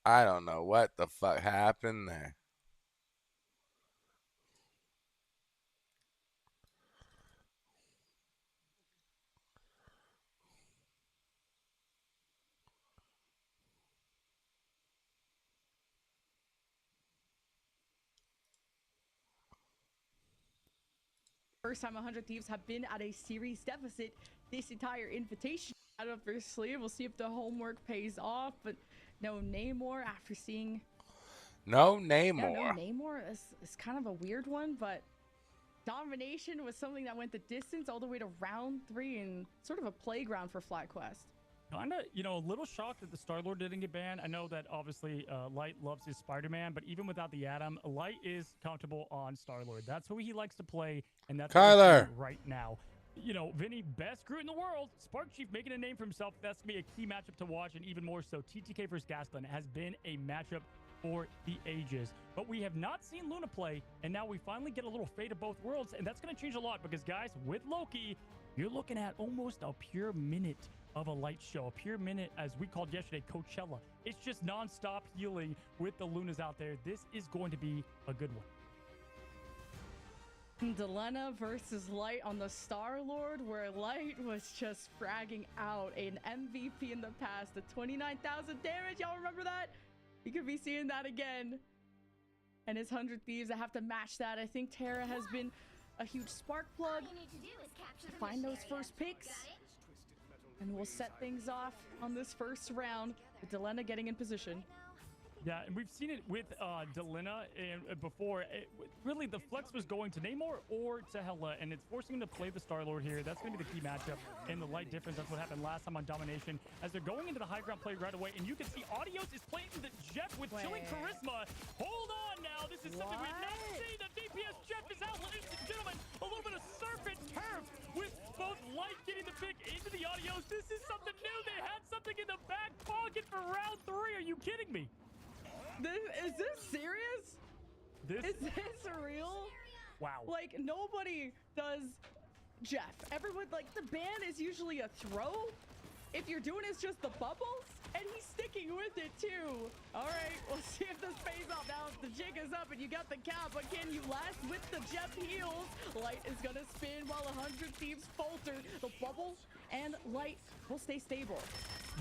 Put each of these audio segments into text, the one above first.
I don't know what the fuck happened there. First time 100 Thieves have been at a series deficit this entire invitation. Out of their sleeve, we'll see if the homework pays off, but no Namor after seeing. No Yeah, no Namor. Namor is kind of a weird one, but domination was something that went the distance all the way to round 3 and sort of a playground for FlyQuest. Kinda, a little shocked that the Star-Lord didn't get banned. I know that obviously Light loves his Spider-Man, but even without the Atom, Light is comfortable on Star-Lord. That's who he likes to play, and that's what we're Kyler. seeing right now. Vinny, best Groot in the world. Spark Chief making a name for himself. That's going to be a key matchup to watch, and even more so, TTK versus Gaston has been a matchup for the ages. But we have not seen Luna play, and now we finally get a little Fate of both worlds, and that's going to change a lot because, guys, with Loki, you're looking at almost a pure minute of a light show, a pure minute, as we called yesterday, Coachella. It's just nonstop healing with the Lunas out there. This is going to be a good one. Delena versus Light on the Star-Lord, where Light was just fragging out an MVP in the past, the 29,000 damage. Y'all remember that? You could be seeing that again. And his 100 Thieves, I have to match that. I think Terra has been a huge spark plug to find those first picks. And we'll set things off on this first round with Delena getting in position. Yeah, and we've seen it with Delena before. Really, the flex was going to Namor or to Hela, and it's forcing him to play the Star-Lord here. That's going to be the key matchup in the light difference. That's what happened last time on Domination. As they're going into the high ground play right away, and you can see Audios is playing the Jeff with chilling charisma. Hold on now. This is something we've not seen. The DPS Jeff is out, ladies and gentlemen. A little bit of serpent turf with both Light getting the pick into the Audios. This is something new. They had something in the back pocket for round 3. Are you kidding me? Is this serious? Is this real? Wow. Like, nobody does Jeff. Everyone, like, the ban is usually a throw. If you're doing it's just the bubbles, and he's sticking with it too. All right, we'll see if this pays off. Now the jig is up and you got the cap, but can you last with the Jeff heals? Light is gonna spin while 100 Thieves falter. The bubble and Light will stay stable.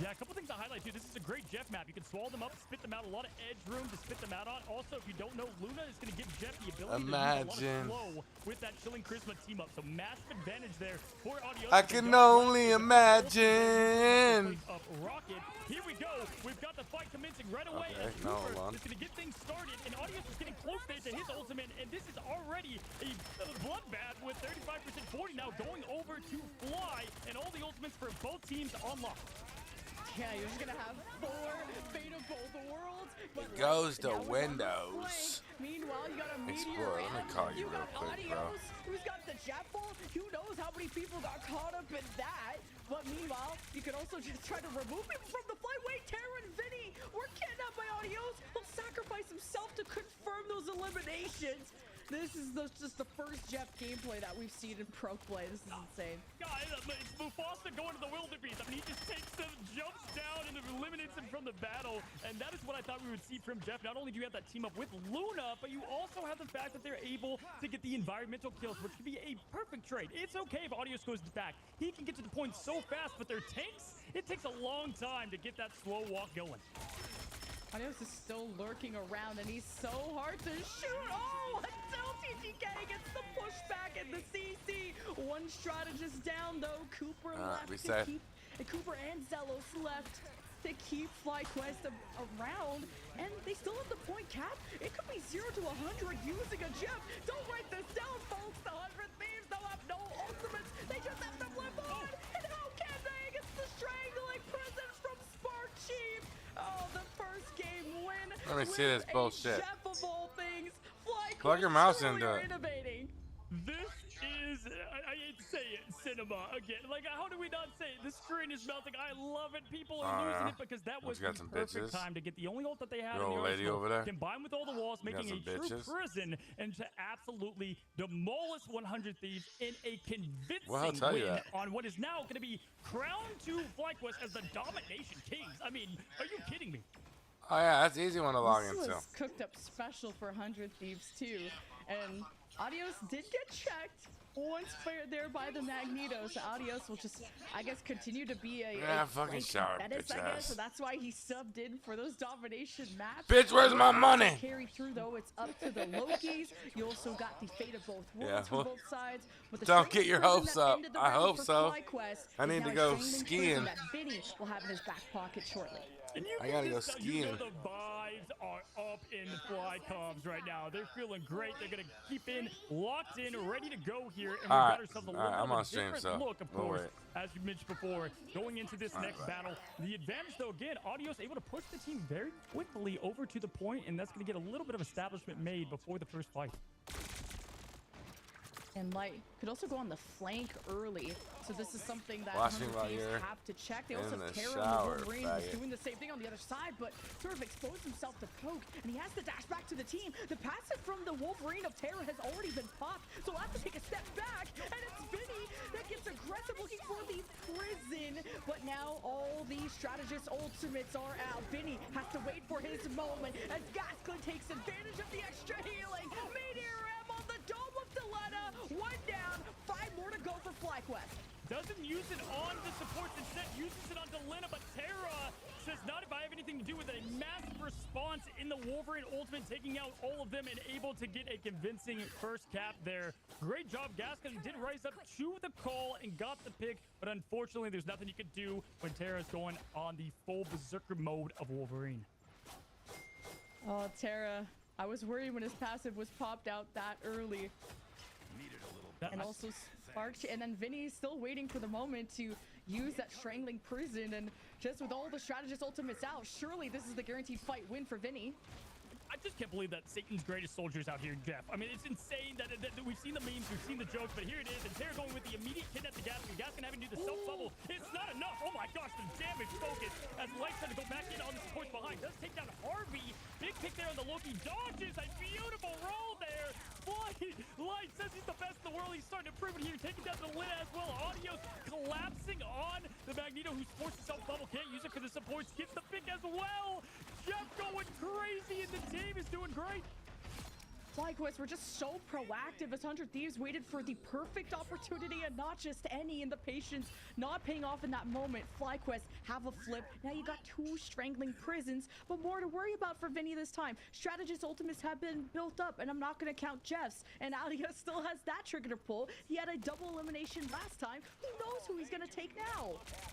Yeah, a couple things to highlight too. This is a great Jeff map. You can swallow them up, spit them out. A lot of edge room to spit them out on. Also, if you don't know, Luna is going to give Jeff the ability to use a lot of flow with that chilling charisma team up. So massive advantage there for Audio. I can only imagine. Rocket. Here we go. We've got the fight commencing right away. Okay, Cooper is going to get things started, and Audios is getting close there to his ultimate, and this is already a bloodbath with 35% 40 now going over to Fly, and all the ultimates for both teams unlocked. Yeah, you're just gonna have 4 Fate of both worlds. But it goes to Windows. Meanwhile, you got a Explore. Let me call you real quick, bro. Who's got the jet ball? Who knows how many people got caught up in that? But meanwhile, you could also just try to remove him from the fight. Wait, Terra and Vinny were kidnapped by Audios. He'll sacrifice himself to confirm those eliminations. This is just the first Jeff gameplay that we've seen in pro play. This is insane. Guys, it's Mufasa going to the wildebeest. I mean, he just takes them, jumps down, and eliminates him from the battle. And that is what I thought we would see from Jeff. Not only do you have that team up with Luna, but you also have the fact that they're able to get the environmental kills, which could be a perfect trade. It's okay if Audios goes back. He can get to the point so fast, but their tanks, it takes a long time to get that slow walk going. Audios is still lurking around, and he's so hard to shoot. Oh, until TTK gets the pushback in the CC. One strategist down, though. Cooper left to keep, and Cooper and Zelos left to keep FlyQuest around, and they still have the point cap. It could be 0 to 100 using a Jeff. Don't write this down, folks. The 100 Thieves, they'll have no ultimates. They just have to flip on. And how can they against the strangling presence from Spark Chief? Oh, the first game win. Let me see this bullshit. Jeff of all things. Plug your mouse into it. Innovating. This is, I hate to say it, cinema again. Like, how do we not say it? The screen is melting. I love it. People are losing it because that was the perfect time to get the only ult that they had in the lady over there, combined with all the walls, making a true prison, and to absolutely demolish 100 Thieves in a convincing win on what is now going to be crowned to FlyQuest as the Domination Kings. I mean, are you kidding me? Oh yeah, that's an easy one to log This into. was cooked up special for 100 Thieves too, and Adios did get checked once there by the Magneto, so Adios will just, I guess, continue to be a fucking like shower, Menace, bitch I guess, ass. so that's why he subbed in for those domination maps. Bitch, where's my money? Carry through though, it's up to the Lokis. You also got the fate of both worlds Yeah, for well, both sides. With the don't strength get your prison hopes that up. ended the I round hope for so. FlyQuest I is need now to a go strangling skiing. prison that Vinny will have in his back pocket shortly. And you I gotta go You know skiing. the vibes are up in the Fly Cubs right now. They're feeling great. They're gonna keep in, locked in, ready to go here. And we've got ourselves a little bit I'm of on a stream, different so look, of we'll course, wait. as you mentioned before, going into this next battle. The advantage, though, again, Audio's able to push the team very quickly over to the point, and that's gonna get a little bit of establishment made before the first fight. And Light could also go on the flank early. So this is something that Watch me while Thieves you're have to check. They in also the have Terra shower, and Wolverine who's faggot. doing the same thing on the other side, but sort of exposed himself to poke, and he has to dash back to the team. The passive from the Wolverine of Terra has already been popped, so we'll have to take a step back, and it's Vinny that gets aggressive looking for the prison, but now all the strategist ultimates are out. Vinny has to wait for his moment as Gasklin takes advantage of the extra healing. Meteor Ram on the dome of Delena, 1 down, 5 more to go for FlyQuest. Doesn't use it on the supports, instead uses it on Delena, but Terra says not if I have anything to do with it. A massive response in the Wolverine ultimate, taking out all of them and able to get a convincing first cap there. Great job, Gaskin did rise up to the call and got the pick, but unfortunately there's nothing you could do when Terra's going on the full berserker mode of Wolverine. Oh, Terra, I was worried when his passive was popped out that early. And also sparked, and then Vinny's still waiting for the moment to use that strangling prison, and just with all the strategist ultimates out, surely this is the guaranteed fight win for Vinny. I just can't believe that Satan's greatest soldiers out here, Jeff. I mean, it's insane that we've seen the memes, we've seen the jokes, but here it is, and Terra going with the immediate kidnap to Gaskin. Gaskin having to do the self-bubble. It's not enough. Oh my gosh, the damage focus as Light's trying to go back in on the supports behind. Does take down Harvey. Big pick there on the Loki. Dodges a beautiful roll there. Light says he's the best in the world. He's starting to prove it here. Taking down the Lina as well. Audio collapsing on the Magneto, who's forced to self-bubble. Can't use it for the supports. Gets the pick as well. Jeff going crazy, and the team is doing great. FlyQuest were just so proactive as 100 Thieves waited for the perfect opportunity, and not just any, and the patience not paying off in that moment. FlyQuest have a flip. Now you got 2 strangling prisons, but more to worry about for Vinny this time. Strategist ultimates have been built up, and I'm not going to count Jeff's, and Alia still has that trigger to pull. He had a double elimination last time. Who knows who he's going to take now?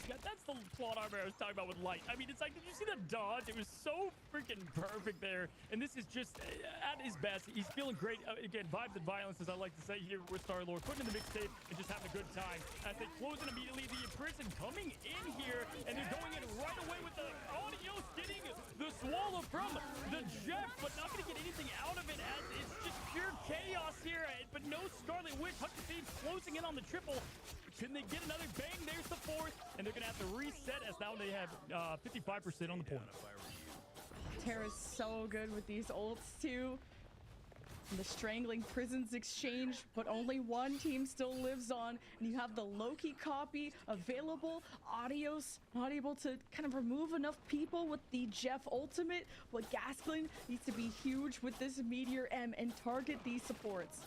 Yeah, that's the plot armor I was talking about with Light. I mean, it's like, did you see the dodge? It was so freaking perfect there, and this is just at his best. He's feeling great. Again, vibes and violence, as I like to say here with Star-Lord, putting in the mixtape and just having a good time. As they close it immediately, the prison coming in here, and they're going in right away with the Audios getting the swallow from the Jeff, but not going to get anything out of it as it's just pure chaos here. But no Scarlet Witch. 100 Thieves closing in on the triple. Can they get another bang? There's the 4th, and they're going to have to reset as now they have 55% on the point. Terra's so good with these ults too. And the strangling prisons exchange, but only one team still lives on, and you have the Loki copy available. Audios not able to kind of remove enough people with the Jeff ultimate, but Gasklin needs to be huge with this Meteor M and target these supports.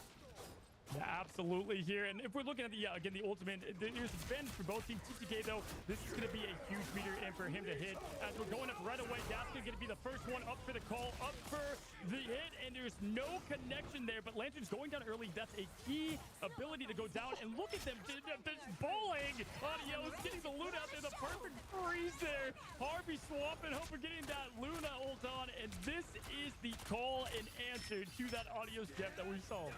Yeah, absolutely here. And if we're looking at the, again, the ultimate, there's advantage for both teams. TTK, though, this is going to be a huge meter in for him to hit. As we're going up right away, Gaskin going to be the first one up for the call, up for the hit, and there's no connection there. But Lantern's going down early. That's a key ability to go down. And look at them, just bowling. Audios getting the loot out there, the perfect freeze there. Harvey swapping, hope we're getting that Luna ult on. And this is the call and answer to that Audios Jeff that we saw.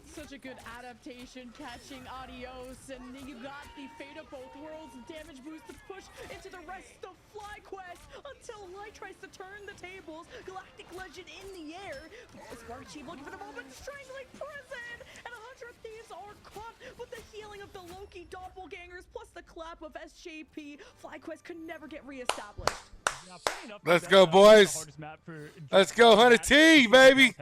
Such a good adaptation, catching Audios, and you got the fate of both worlds, damage boost to push into the rest of FlyQuest until Light tries to turn the tables. Galactic Legend in the air. Spark Chief looking for the moment, strangling prison, and 100 Thieves are caught with the healing of the Loki doppelgangers plus the clap of SJP. FlyQuest could never get reestablished. Yeah, Let's go, boys. Let's go, 100 T, baby.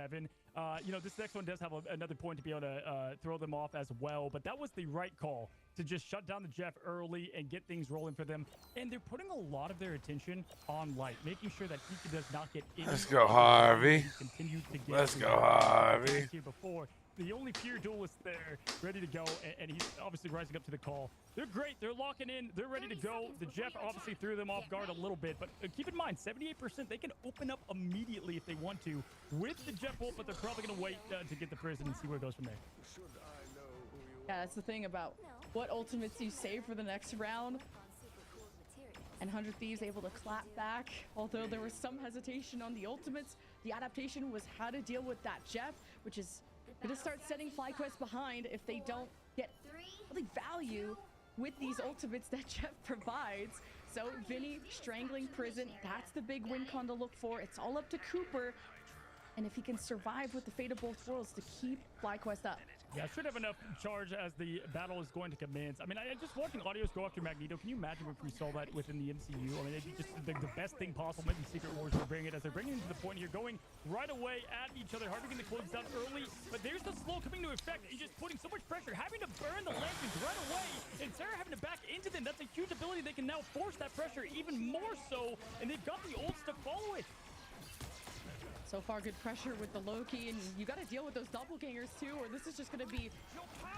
You know, this next one does have another point to be able to throw them off as well, but that was the right call to just shut down the Jeff early and get things rolling for them. And they're putting a lot of their attention on Light, making sure that he does not get in. Let's go, Harvey. Continue to get Let's go, Harvey. Here before. The only pure duelist there, ready to go, and he's obviously rising up to the call. They're great. They're locking in. They're ready to go. The Jeff obviously threw them off guard a little bit, but keep in mind, 78%, they can open up immediately if they want to with the Jeff ult, but they're probably going to wait to get the prison and see where it goes from there. Yeah, that's the thing about what ultimates you save for the next round. And 100 Thieves able to clap back. Although there was some hesitation on the ultimates, the adaptation was how to deal with that Jeff, which is going to start setting FlyQuest behind if they don't get really value with these ultimates that Jeff provides. So Vinny strangling prison, that's the big win con to look for. It's all up to Cooper. And if he can survive with the fate of both worlds to keep FlyQuest up. Yeah, should have enough charge as the battle is going to commence. I mean, just watching Audios go after Magneto, can you imagine if we saw that within the MCU? I mean, it'd be just the best thing possible. Maybe Secret Wars will bring it as they're bringing it to the point here, going right away at each other. Harvey getting the close down early, but there's the slow coming to effect. He's just putting so much pressure, having to burn the lanterns right away, and Sarah having to back into them. That's a huge ability. They can now force that pressure even more so, and they've got the ults to follow it. So far, good pressure with the Loki, and you got to deal with those doppelgangers too, or this is just going to be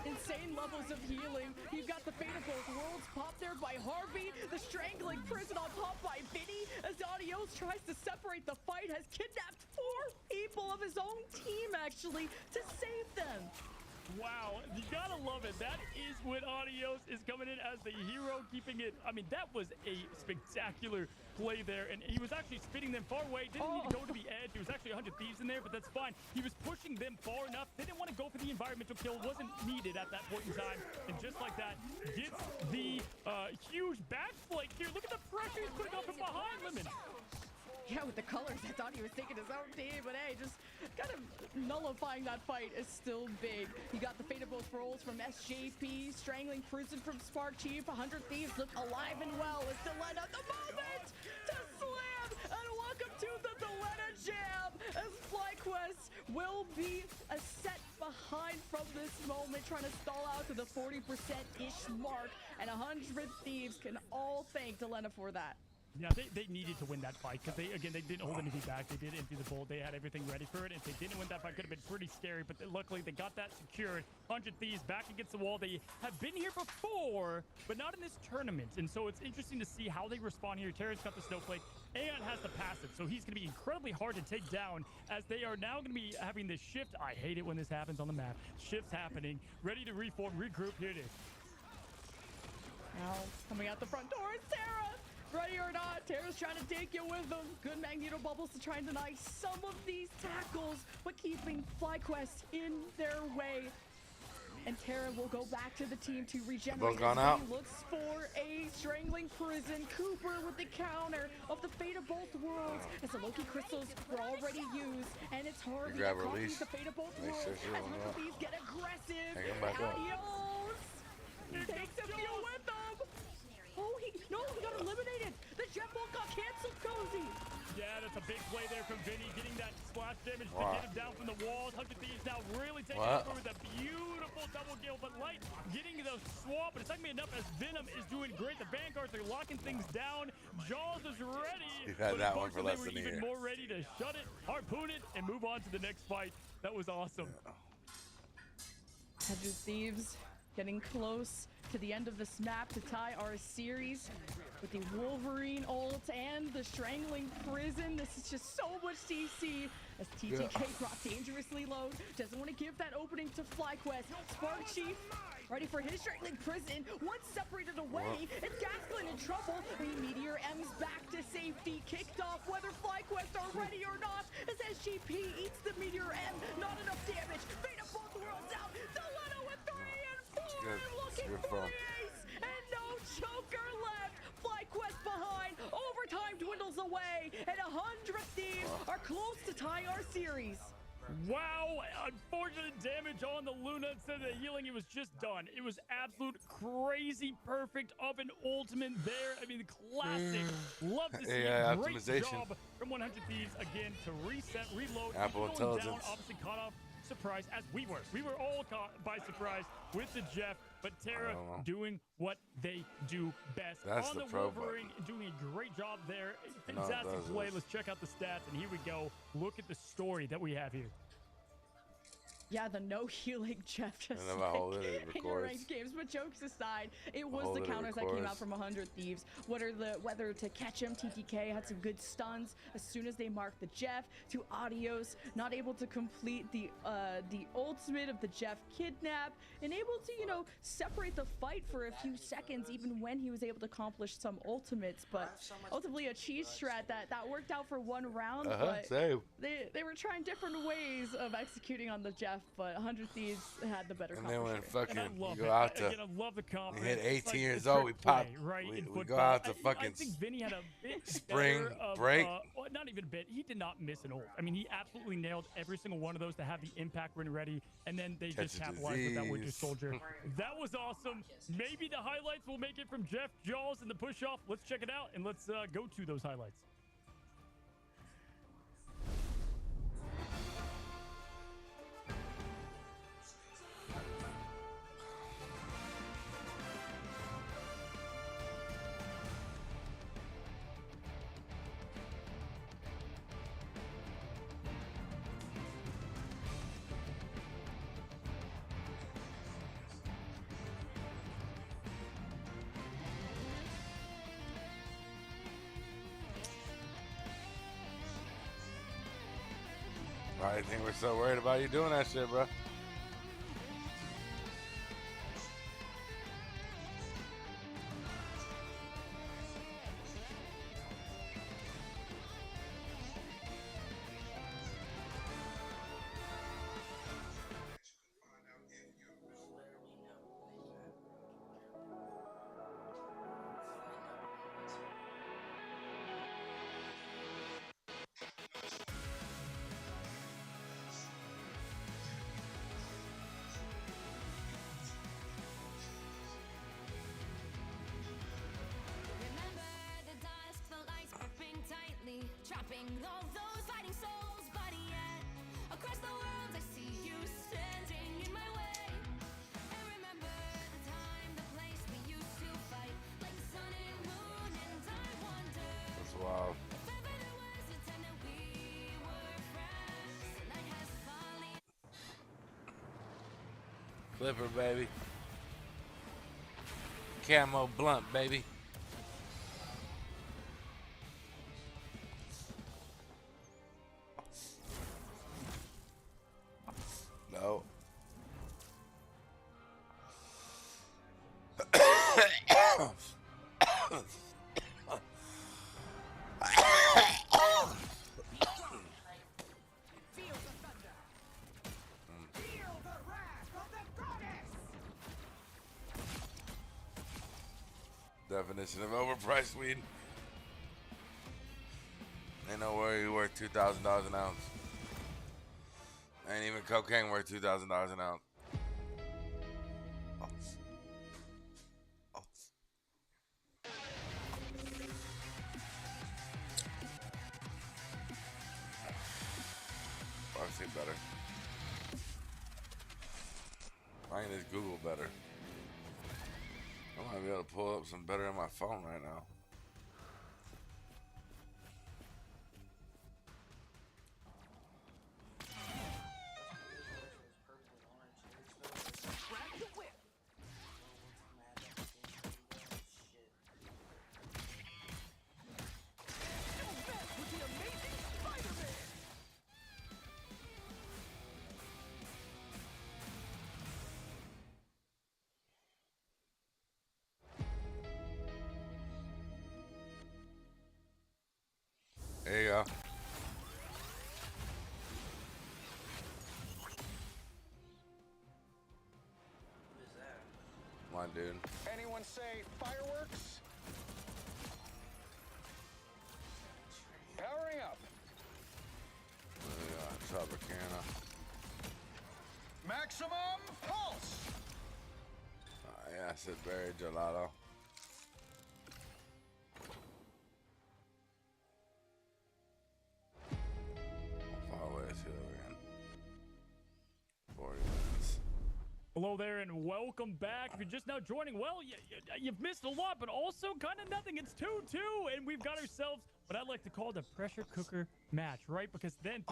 insane levels of healing. You've got the fate of both worlds popped there by Harvey, the strangling prison on top by Vinny, as Adios tries to separate the fight, has kidnapped 4 people of his own team, actually, to save them. Wow, you gotta love it. That is when Adios is coming in as the hero, keeping it. I mean, that was a spectacular play there, and he was actually spinning them far away. Didn't need to go to the edge. There was actually 100 Thieves in there, but that's fine. He was pushing them far enough. They didn't want to go for the environmental kill. Wasn't needed at that point in time. And just like that, gets the huge backflake here. Look at the pressure he's putting on from behind, Lemon. Yeah, with the colors, I thought he was taking his own team, but hey, just kind of nullifying that fight is still big. You got the fate of both roles from SJP, strangling prison from Spark Chief. 100 Thieves look alive and well as Delena the moment to slam, and welcome to the Delena Jam, as FlyQuest will be a set behind from this moment, trying to stall out to the 40%-ish mark, and 100 Thieves can all thank Delena for that. Yeah, they needed to win that fight because they didn't hold anything back. They did empty the bowl. They had everything ready for it. If they didn't win that fight, could have been pretty scary. But luckily, they got that secured. 100 Thieves back against the wall. They have been here before, but not in this tournament. And so it's interesting to see how they respond here. Terran's got the snowflake. Aeon has the passive, so he's going to be incredibly hard to take down as they are now going to be having this shift. I hate it when this happens on the map. Shifts happening. Ready to reform, regroup. Here it is. Now, coming out the front door is Sarah. Ready or not, Terra's trying to take you with them. Good Magneto bubbles to try and deny some of these tackles, but keeping FlyQuest in their way. And Terra will go back to the team to regenerate. Both gone out. He looks for a strangling prison. Cooper with the counter of the fate of both worlds, as the Loki crystals were already used, and it's Harvey that copies the fate of both worlds. As these get aggressive. Adios. Takes a few with them. Oh, he got eliminated. The jet ball got canceled, Cozy. Yeah, that's a big play there from Vinny, getting that splash damage to get him down from the walls. 100 Thieves now really taking over with a beautiful double kill, but Light getting the swap, but it's not going to be enough as Venom is doing great. The Vanguards are locking things down. Jaws is ready. You've had that one for less than a year. They were even more ready to shut it, harpoon it, and move on to the next fight. That was awesome. 100 Thieves getting close to the end of this map to tie our series with the Wolverine ult and the strangling prison. This is just so much CC as TTK brought dangerously low. Doesn't want to give that opening to FlyQuest. Spark Chief ready for his strangling prison. Once separated away, and Gasklin in trouble. Meteor M's back to safety. Kicked off whether FlyQuest are ready or not as SGP eats the Meteor M. Not enough damage. Fate of both worlds out. Delena with 3 and 4. Looking for the ace. And no choker left. FlyQuest behind. Overtime dwindles away. And 100 Thieves are close to tying our series. Wow, unfortunate damage on the Luna. Instead of the healing, it was just done. It was absolute crazy perfect of an ultimate there. I mean, the classic. Love to see Yeah, it. Great optimization. job from 100 Thieves again to reset, reload. Apple even going down, intelligence. obviously caught off surprise as we were. We were all caught by surprise with the Jeff, but Terra doing what they do best. That's on the the pro Wolverine, doing a great job there. Fantastic play. Let's check out the stats, and here we go. Look at the story that we have here. Yeah, the no healing Jeff just And like, in your ranked games. But jokes aside, it was the counters that came out from 100 Thieves. Whether to catch him, TTK had some good stuns as soon as they marked the Jeff. To Adios, not able to complete the ultimate of the Jeff kidnap, and able to, you know, separate the fight for a few seconds, even when he was able to accomplish some ultimates. But ultimately, a cheese strat that worked out for one round. But they were trying different ways of executing on the Jeff. But 100 Thieves had the better. And then when fucking you go out to hit 18 years old, we pop. Right, we go out to fucking. I think Vinny had a bit spring of, break. Well, not even a bit. He did not miss an ult. I mean, he absolutely nailed every single one of those to have the impact when ready, and then they just capitalized with that Winter Soldier. That was awesome. Maybe the highlights will make it from Jeff Jaws and the push off. Let's check it out and let's go to those highlights. I think we're so worried about you doing that shit, bro. Trapping all those fighting souls, but yet across the world I see you standing in my way. And remember the time, the place we used to fight, like the sun and moon, and I wonder. That's wild. If ever there was a time that we were friends, the night has finally. Flipper, baby. Camo blunt, baby. No. Definition of overpriced weed. Ain't no worry, you worth $2,000 an ounce. Ain't even cocaine worth $2,000 an ounce. Obviously better. I can just Google better. I might be able to pull up some better on my phone right now. There you go. Come on, dude. Anyone say fireworks? Powering up. Tropicana. Maximum pulse. Yeah, I said very gelato. How far away is he again? 40 minutes. Hello there and welcome back. If you're just now joining, well, you've missed a lot, but also kind of nothing. It's 2-2, and we've got ourselves what I like to call the pressure cooker match, right? Because then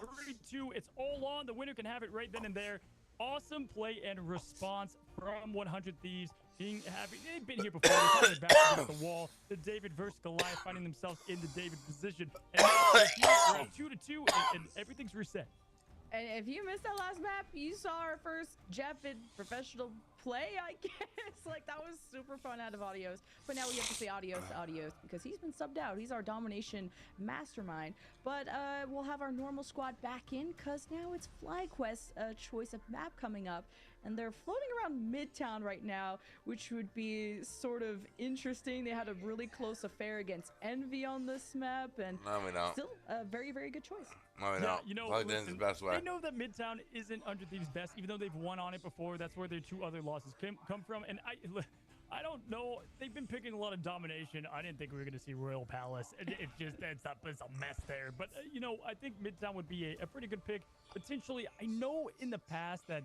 3-2, it's all on. The winner can have it right then and there. Awesome play and response from 100 Thieves. They've been here before. They're finally back against the wall. The David versus Goliath finding themselves in the David position. And now we're at 2-2, and everything's reset. And if you missed that last map, you saw our first Jeff in professional play, I guess. Like, that was super fun out of Audios. But now we have to say adios to Audios because he's been subbed out. He's our domination mastermind. But we'll have our normal squad back in because now it's FlyQuest's choice of map coming up. And they're floating around Midtown right now, which would be sort of interesting. They had a really close affair against Envy on this map. And No, we don't. still a very, very good choice. No, we Yeah, don't. you know, Plugged in's the best way. they know that Midtown isn't 100 Thieves' best, even though they've won on it before. That's where their two other losses come from. And I don't know. They've been picking a lot of domination. I didn't think we were going to see Royal Palace. It's a mess there. But, you know, I think Midtown would be a pretty good pick. Potentially, I know in the past that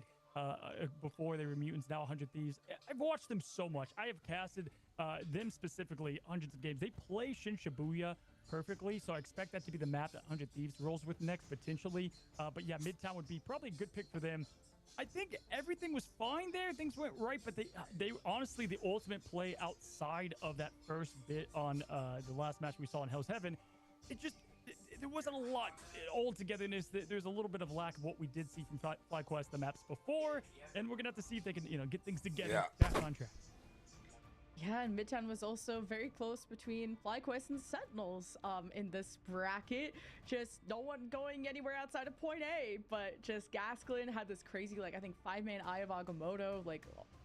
before they were Mutants, now 100 Thieves. I've watched them so much. I have casted them specifically hundreds of games. They play Shin Shibuya perfectly, so I expect that to be the map that 100 Thieves rolls with next, potentially. But yeah, Midtown would be probably a good pick for them. I think everything was fine there. Things went right, but they honestly, the ultimate play outside of that first bit on the last match we saw in Hell's Heaven, there wasn't a lot all togetherness. There's a little bit of lack of what we did see from FlyQuest the maps before, and we're gonna have to see if they can, get things together, back on track. Yeah, and Midtown was also very close between FlyQuest and Sentinels in this bracket. Just no one going anywhere outside of point A, but just Gasklin had this crazy, I think 5-man Eye of Agamotto,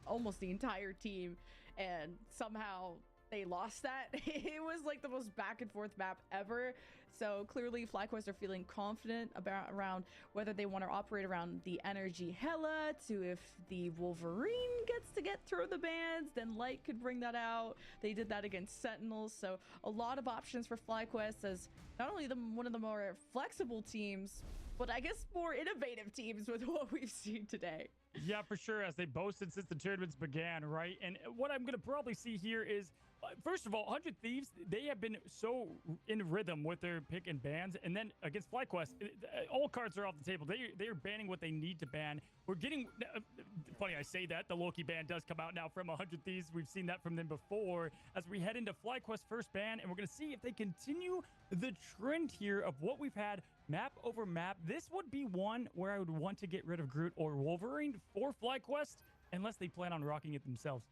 almost the entire team, and somehow they lost that. It was the most back and forth map ever. So clearly FlyQuest are feeling confident around whether they want to operate around the energy Hela to if the Wolverine gets to get through the bands, then Light could bring that out. They did that against Sentinels. So a lot of options for FlyQuest as not only one of the more flexible teams, but I guess more innovative teams with what we've seen today. Yeah, for sure, as they boasted since the tournaments began, right? And what I'm going to probably see here is, first of all, 100 Thieves, they have been so in rhythm with their pick and bans. And then against FlyQuest, all cards are off the table. They are banning what they need to ban. We're getting, funny I say that, the Loki ban does come out now from 100 Thieves. We've seen that from them before as we head into FlyQuest first ban. And we're going to see if they continue the trend here of what we've had map over map. This would be one where I would want to get rid of Groot or Wolverine for FlyQuest, unless they plan on rocking it themselves.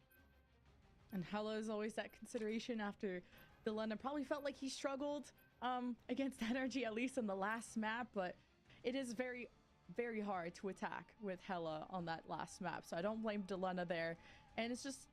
And Hela is always that consideration after Delena probably felt like he struggled against energy, at least in the last map, but it is very, very hard to attack with Hela on that last map. So I don't blame Delena there. And it's just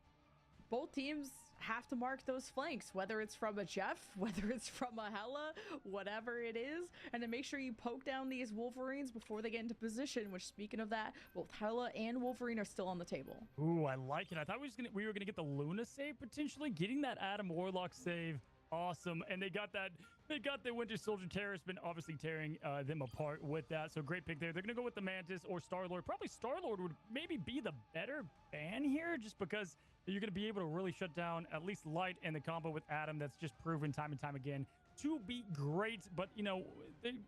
both teams have to mark those flanks, whether it's from a Jeff, whether it's from a Hela, whatever it is, and then make sure you poke down these Wolverines before they get into position, which, speaking of that, both Hela and Wolverine are still on the table. Ooh, I like it. I thought we were gonna get the Luna save, potentially getting that Adam Warlock save. Awesome. And they got the Winter Soldier Terrorist, been obviously tearing them apart with that. So great pick there. They're gonna go with the Mantis or Star-Lord. Probably Star-Lord would maybe be the better ban here, just because you're gonna be able to really shut down at least Light and the combo with Adam. That's just proven time and time again to be great. But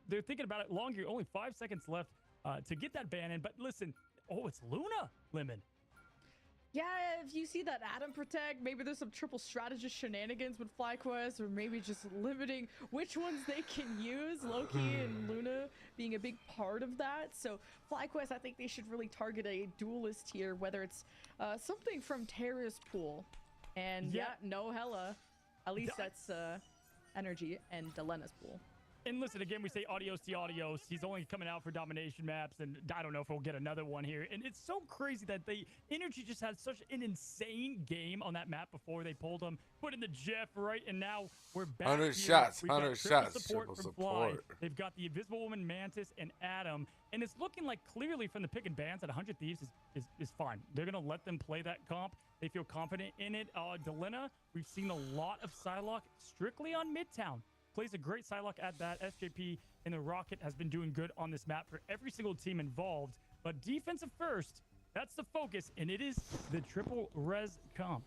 they're thinking about it longer. Only 5 seconds left to get that ban in. But listen, it's Luna, Lemon. Yeah, if you see that Adam protect, maybe there's some triple strategist shenanigans with FlyQuest, or maybe just limiting which ones they can use, Loki and Luna being a big part of that. So FlyQuest, I think they should really target a duelist here, whether it's something from Terra's pool. And no Hela. At least that's energy and Delena's pool. And listen, again, we say adios to adios. He's only coming out for domination maps, and I don't know if we'll get another one here. And it's so crazy that the Energy just had such an insane game on that map before they pulled him, put in the Jeff, right? And now we're back 100 here. shots, We've got 100 triple shots, support triple from Fly. support. They've got the Invisible Woman, Mantis, and Adam. And it's looking like clearly from the pick and bans that 100 Thieves is fine. They're going to let them play that comp. They feel confident in it. Delina, we've seen a lot of Psylocke strictly on Midtown. Plays a great Psylocke at that. SJP and the Rocket has been doing good on this map for every single team involved. But defensive first, that's the focus, and it is the triple res comp.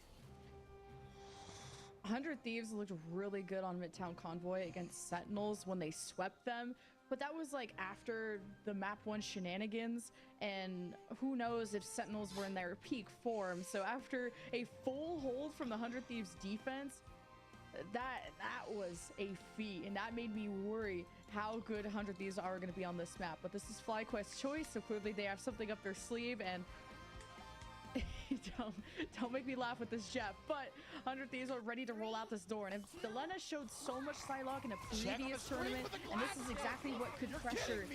100 Thieves looked really good on Midtown Convoy against Sentinels when they swept them. But that was like after the map 1 shenanigans, and who knows if Sentinels were in their peak form. So after a full hold from the 100 Thieves defense, that was a feat, and that made me worry how good 100 Thieves are going to be on this map. But this is FlyQuest's choice, so clearly they have something up their sleeve, and don't make me laugh with this, Jeff, but 100 Thieves are ready to roll out this door. And if Delena showed so much Psylocke in a previous tournament, and this is exactly what could pressure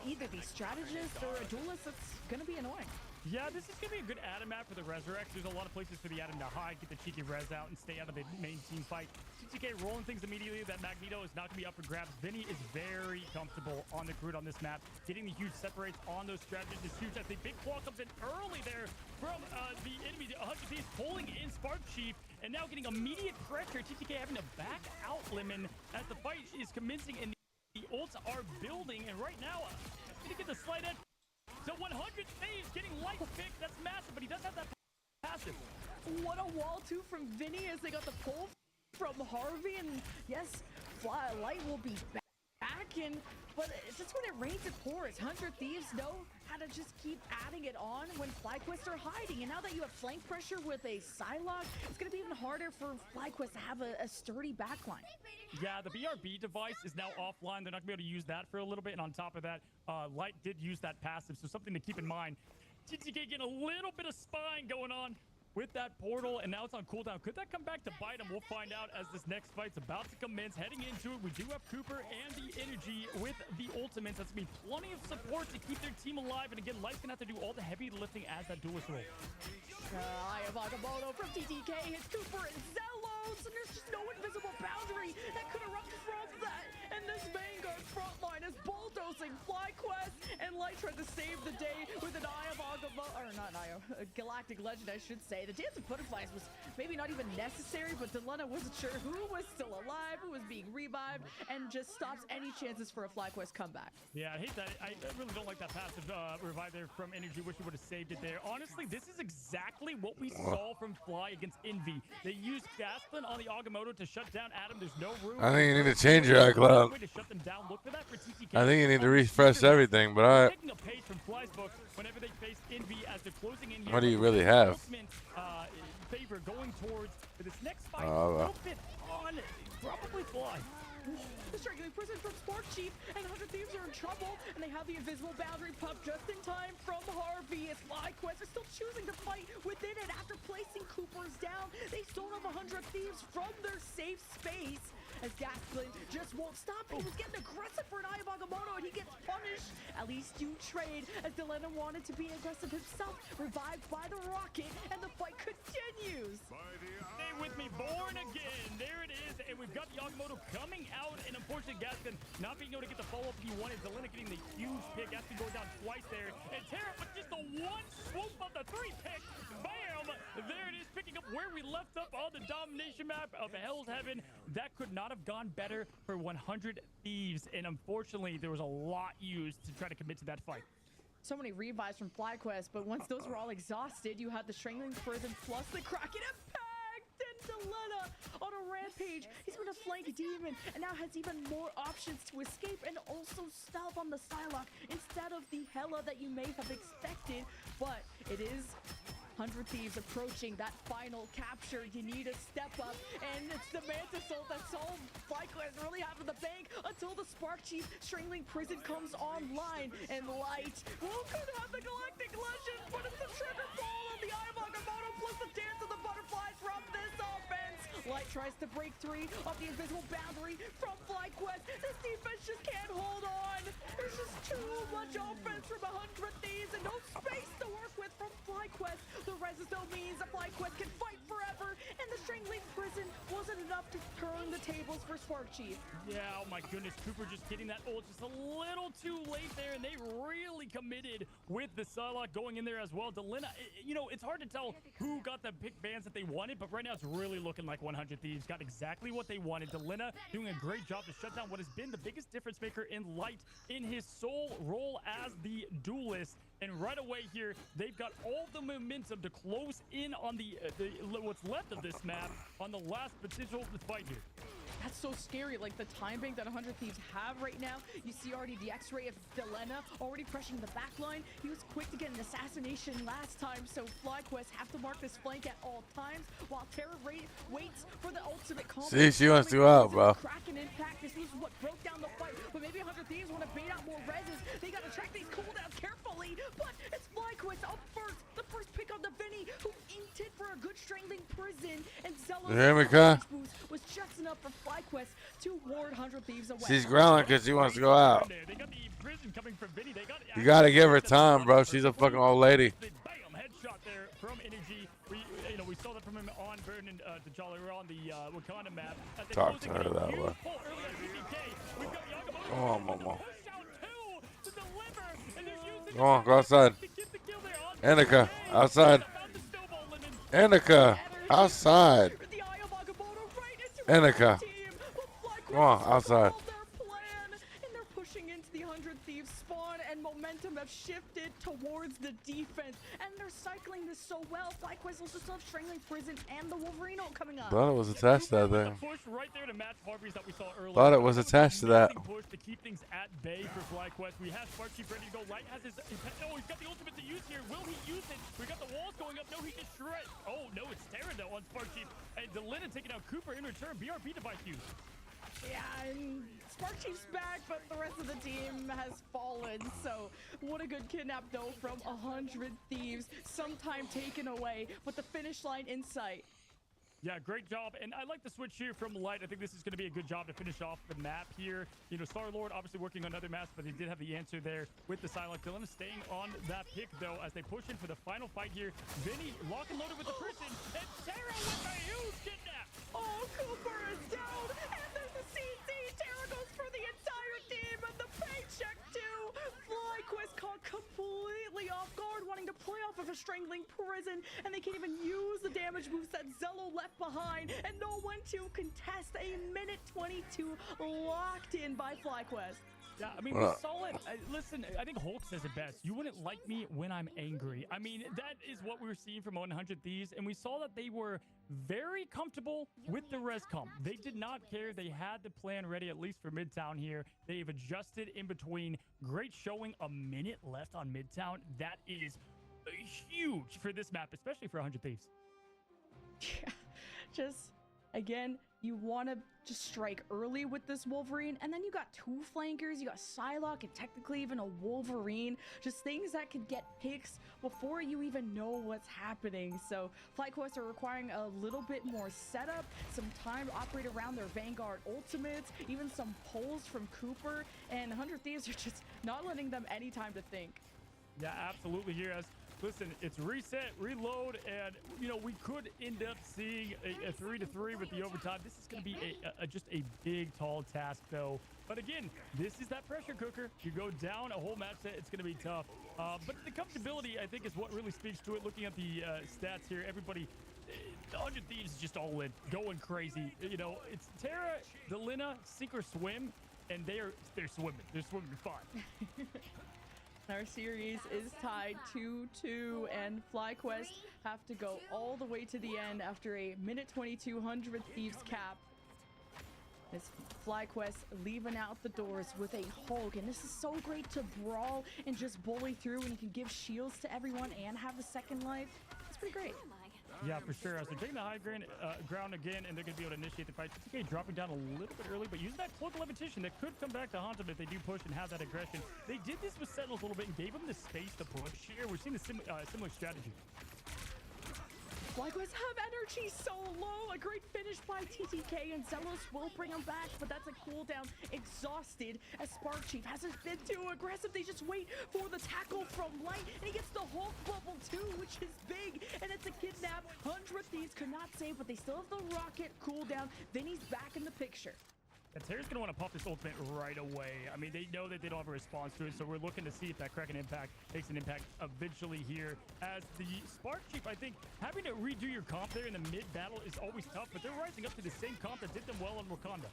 either these strategists or a duelist, that's going to be annoying. Yeah, this is going to be a good Adam map for the Resurrect. There's a lot of places for the Adam to hide, get the cheeky res out, and stay out of the main team fight. TTK rolling things immediately. That Magneto is not going to be up for grabs. Vinny is very comfortable on the grid on this map. Getting the huge separates on those strategists is huge. As the big claw comes in early there from the enemy. 100 Thieves pulling in Spark Chief, and now getting immediate pressure. TTK having to back out Lemon as the fight is commencing, and the ults are building. And right now, going to get the slight edge. So 100 Thieves getting light picked. That's massive, but he does have that passive. What a wall too from Vinny as they got the pull from Harvey, and yes, Light will be back in, but it's just when it rains it pours. 100 Thieves know how to just keep adding it on when FlyQuest are hiding, and now that you have flank pressure with a Psylocke, it's going to be even harder for FlyQuest to have a sturdy backline. Yeah, the BRB device is now offline. They're not going to be able to use that for a little bit, and on top of that, Light did use that passive, so something to keep in mind. TTK getting a little bit of spying going on with that portal, and now it's on cooldown. Could that come back to bite him? We'll find out as this next fight's about to commence. Heading into it, we do have Cooper and the Energy with the ultimates. That's going to be plenty of support to keep their team alive, and again, Light's going to have to do all the heavy lifting as that duelist role. Eye of Agamotto from TTK hits Cooper and Zelos, and there's just no invisible boundary that could erupt from that. And this Vanguard frontline is bulldozing FlyQuest, and Light tried to save the day with an Eye of Agamotto, or not Eye of, a Galactic Legend, I should say. The Dance of Butterflies was maybe not even necessary, but Delena wasn't sure who was still alive, who was being revived, and just stops any chances for a FlyQuest comeback. Yeah, I hate that. I really don't like that passive revive there from Energy. Wish he would have saved it there. Honestly, this is exactly what we saw from Fly against Envy. They used Gasplin on the Agamotto to shut down Adam. There's no room. I think you need to change your iCloud. To shut them down. Look for that for TTK. I think you need to refresh everything, but all right. Taking a page from Fly's book whenever they face Envy as they're closing in here. What do you really have? Favor going towards this next fight. Oh, A little bit on probably Fly. The Strangling Prison from Spark Chief, and 100 Thieves are in trouble, and they have the invisible boundary pop just in time from Harvey. As FlyQuest are still choosing to fight within it after placing Cooper's down. They stone up 100 Thieves from their safe space, as Gasplin just won't stop. He was getting aggressive for an Eye of Agamotto, and he gets punished. At least you trade, as Delena wanted to be aggressive himself, revived by the Rocket, and the fight continues. Stay with me, born again. There it is, and we've got the Agamotto coming out, and unfortunately Gaston not being able to get the follow-up he wanted. Delena getting the huge pick. Gaston going down twice there, and Tara with just the one swoop of the 3 pick. Bam! There it is, picking up where we left up on the domination map of Hell's Heaven. That could not have gone better for 100 Thieves, and unfortunately there was a lot used to try to commit to that fight. So many revives from FlyQuest, but once those were all exhausted, you had the Strangling Prison plus the Kraken Impact, and Delena on a rampage. He's going to flank Demon, and now has even more options to escape and also stealth on the Psylocke instead of the Hela that you may have expected. But it is 100 Thieves approaching that final capture. You need to step up, and it's the Mantis ult that's all FlyQuest really have in the bank until the Spark Chief Strangling Prison comes online, and Light could have the Galactic Legend, but it's the trigger ball of the Eye of Agamotto plus the Dance of the Butterflies from this offense. Light tries to break 3 off the invisible boundary from FlyQuest. This defense just can't hold on. There's just too much offense from 100 Thieves and no space to work with from FlyQuest. The Resisto means that FlyQuest can fight forever, and the Strangling Prison wasn't enough to turn the tables for Spark Chief. Yeah, oh my goodness, Cooper just getting that ult just a little too late there, and they really committed with the Psylocke going in there as well. Delina, you know, it's hard to tell who got the pick bans that they wanted, but right now it's really looking like 100 Thieves got exactly what they wanted. Delina doing a great job to shut down what has been the biggest difference maker in Light in his sole role as the duelist. And right away here, they've got all the momentum to close in on the what's left of this map on the last potential fight here. That's so scary, like the time bank that 100 Thieves have right now. You see already the X-ray of Delena already pressuring the back line. He was quick to get an assassination last time, so FlyQuest have to mark this flank at all times while Terra waits for the ultimate combo. See, she wants to go out, bro. Kraken impact. This was what broke down the fight, but maybe 100 Thieves want to bait out more reses. They got to track these cooldowns carefully, but it's FlyQuest up first. The first pick on the Vinny, who inted for a good Strangling Prison, and Zealo's boost was just enough for FlyQuest to ward 100 Thieves away. She's growling because she wants to go out. They got the prison coming from Vinny. They got You gotta give her time, bro. She's a fucking old lady. Bam, headshot there from Energy. We saw that from him on Vernon T'Challa. We're on the Wakanda map. Talk to her that way. Come on, Momo. Go on, go outside. Annika, outside. Annika, outside. Annika, come on, outside. And they're pushing into the 100 Thieves spawn, and momentum have shifted towards the defense. And they're cycling this so well. FlyQuest also still have Strangling Prison and the Wolverine ult coming up. Thought it was attached to that thing. Push right there to match Harvey's that we saw earlier. Thought it was attached to that. Push to keep things at bay for FlyQuest. We have Spark Chief ready to go. Light has his. Oh, he's got the ultimate to use here. Will he use it? We got the walls going up. No, he just shred. Oh no, it's Terra though on Spark Chief. And Delina taking out Cooper in return. BRB device use. Yeah, and Spark Chief's back, but the rest of the team has fallen. So what a good kidnap though from 100 Thieves. Some time taken away, but the finish line in sight. Yeah, great job. And I like the switch here from Light. I think this is going to be a good job to finish off the map here. You know, Star-Lord obviously working on other maps, but they did have the answer there with the Psylocke. Dylan staying on that pick, though, as they push in for the final fight here. Vinny lock and loaded with the prison, and Terra with a huge kidnap. Oh, Cooper is down, and there's a CC. Terra goes for the entire team, and the paycheck too. FlyQuest caught completely off guard, wanting to play off of a Strangling Prison, and they can't even use the damage moves that Zello left behind, and no one to contest. A minute 22 locked in by FlyQuest. Yeah, I mean, we saw it. Listen, I think Hulk says it best. You wouldn't like me when I'm angry. I mean, that is what we were seeing from 100 Thieves, and we saw that they were very comfortable with the res comp. They did not care. They had the plan ready, at least for Midtown here. They've adjusted in between. Great showing. A minute left on Midtown. That is huge for this map, especially for 100 Thieves. Yeah, just again, you want to just strike early with this Wolverine, and then you got two flankers, you got Psylocke, and technically even a Wolverine, just things that could get picks before you even know what's happening. So FlyQuest are requiring a little bit more setup, some time to operate around their Vanguard ultimates, even some pulls from Cooper, and 100 Thieves are just not letting them any time to think. Yeah, absolutely here. Listen, it's reset, reload, and, you know, we could end up seeing a 3-3 with the overtime. This is going to be just a big, tall task, though. But again, this is that pressure cooker. You go down a whole match set, it's going to be tough. But the comfortability, I think, is what really speaks to it. Looking at the stats here, everybody, 100 Thieves is just all in, going crazy. You know, it's Terra, Delina, sink or swim, and they're swimming. They're swimming fine. Our series is tied 2-2, and FlyQuest have to go all the way to the end after a minute 22 100 Thieves cap. This FlyQuest leaving out the doors with a Hulk, and this is so great to brawl and just bully through, and you can give shields to everyone and have a second life. It's pretty great. Yeah, for sure. As they're taking the high ground again, and they're going to be able to initiate the fight. TK dropping down a little bit early, but using that cloak of levitation that could come back to haunt them if they do push and have that aggression. They did this with Sentinels a little bit and gave them the space to push here. We're seeing a similar strategy. FlyQuest have energy so low. A great finish by TTK, and Zelos will bring him back, but that's a cooldown. Exhausted as Spark Chief hasn't been too aggressive. They just wait for the tackle from Light, and he gets the Hulk bubble too, which is big, and it's a kidnap. 100 Thieves could not save, but they still have the rocket cooldown. Then he's back in the picture. And Terra's going to want to pop this ultimate right away. I mean, they know that they don't have a response to it, so we're looking to see if that Kraken impact makes an impact eventually here. As the Spark Chief, I think, having to redo your comp there in the mid-battle is always tough, but they're rising up to the same comp that did them well on Wakanda.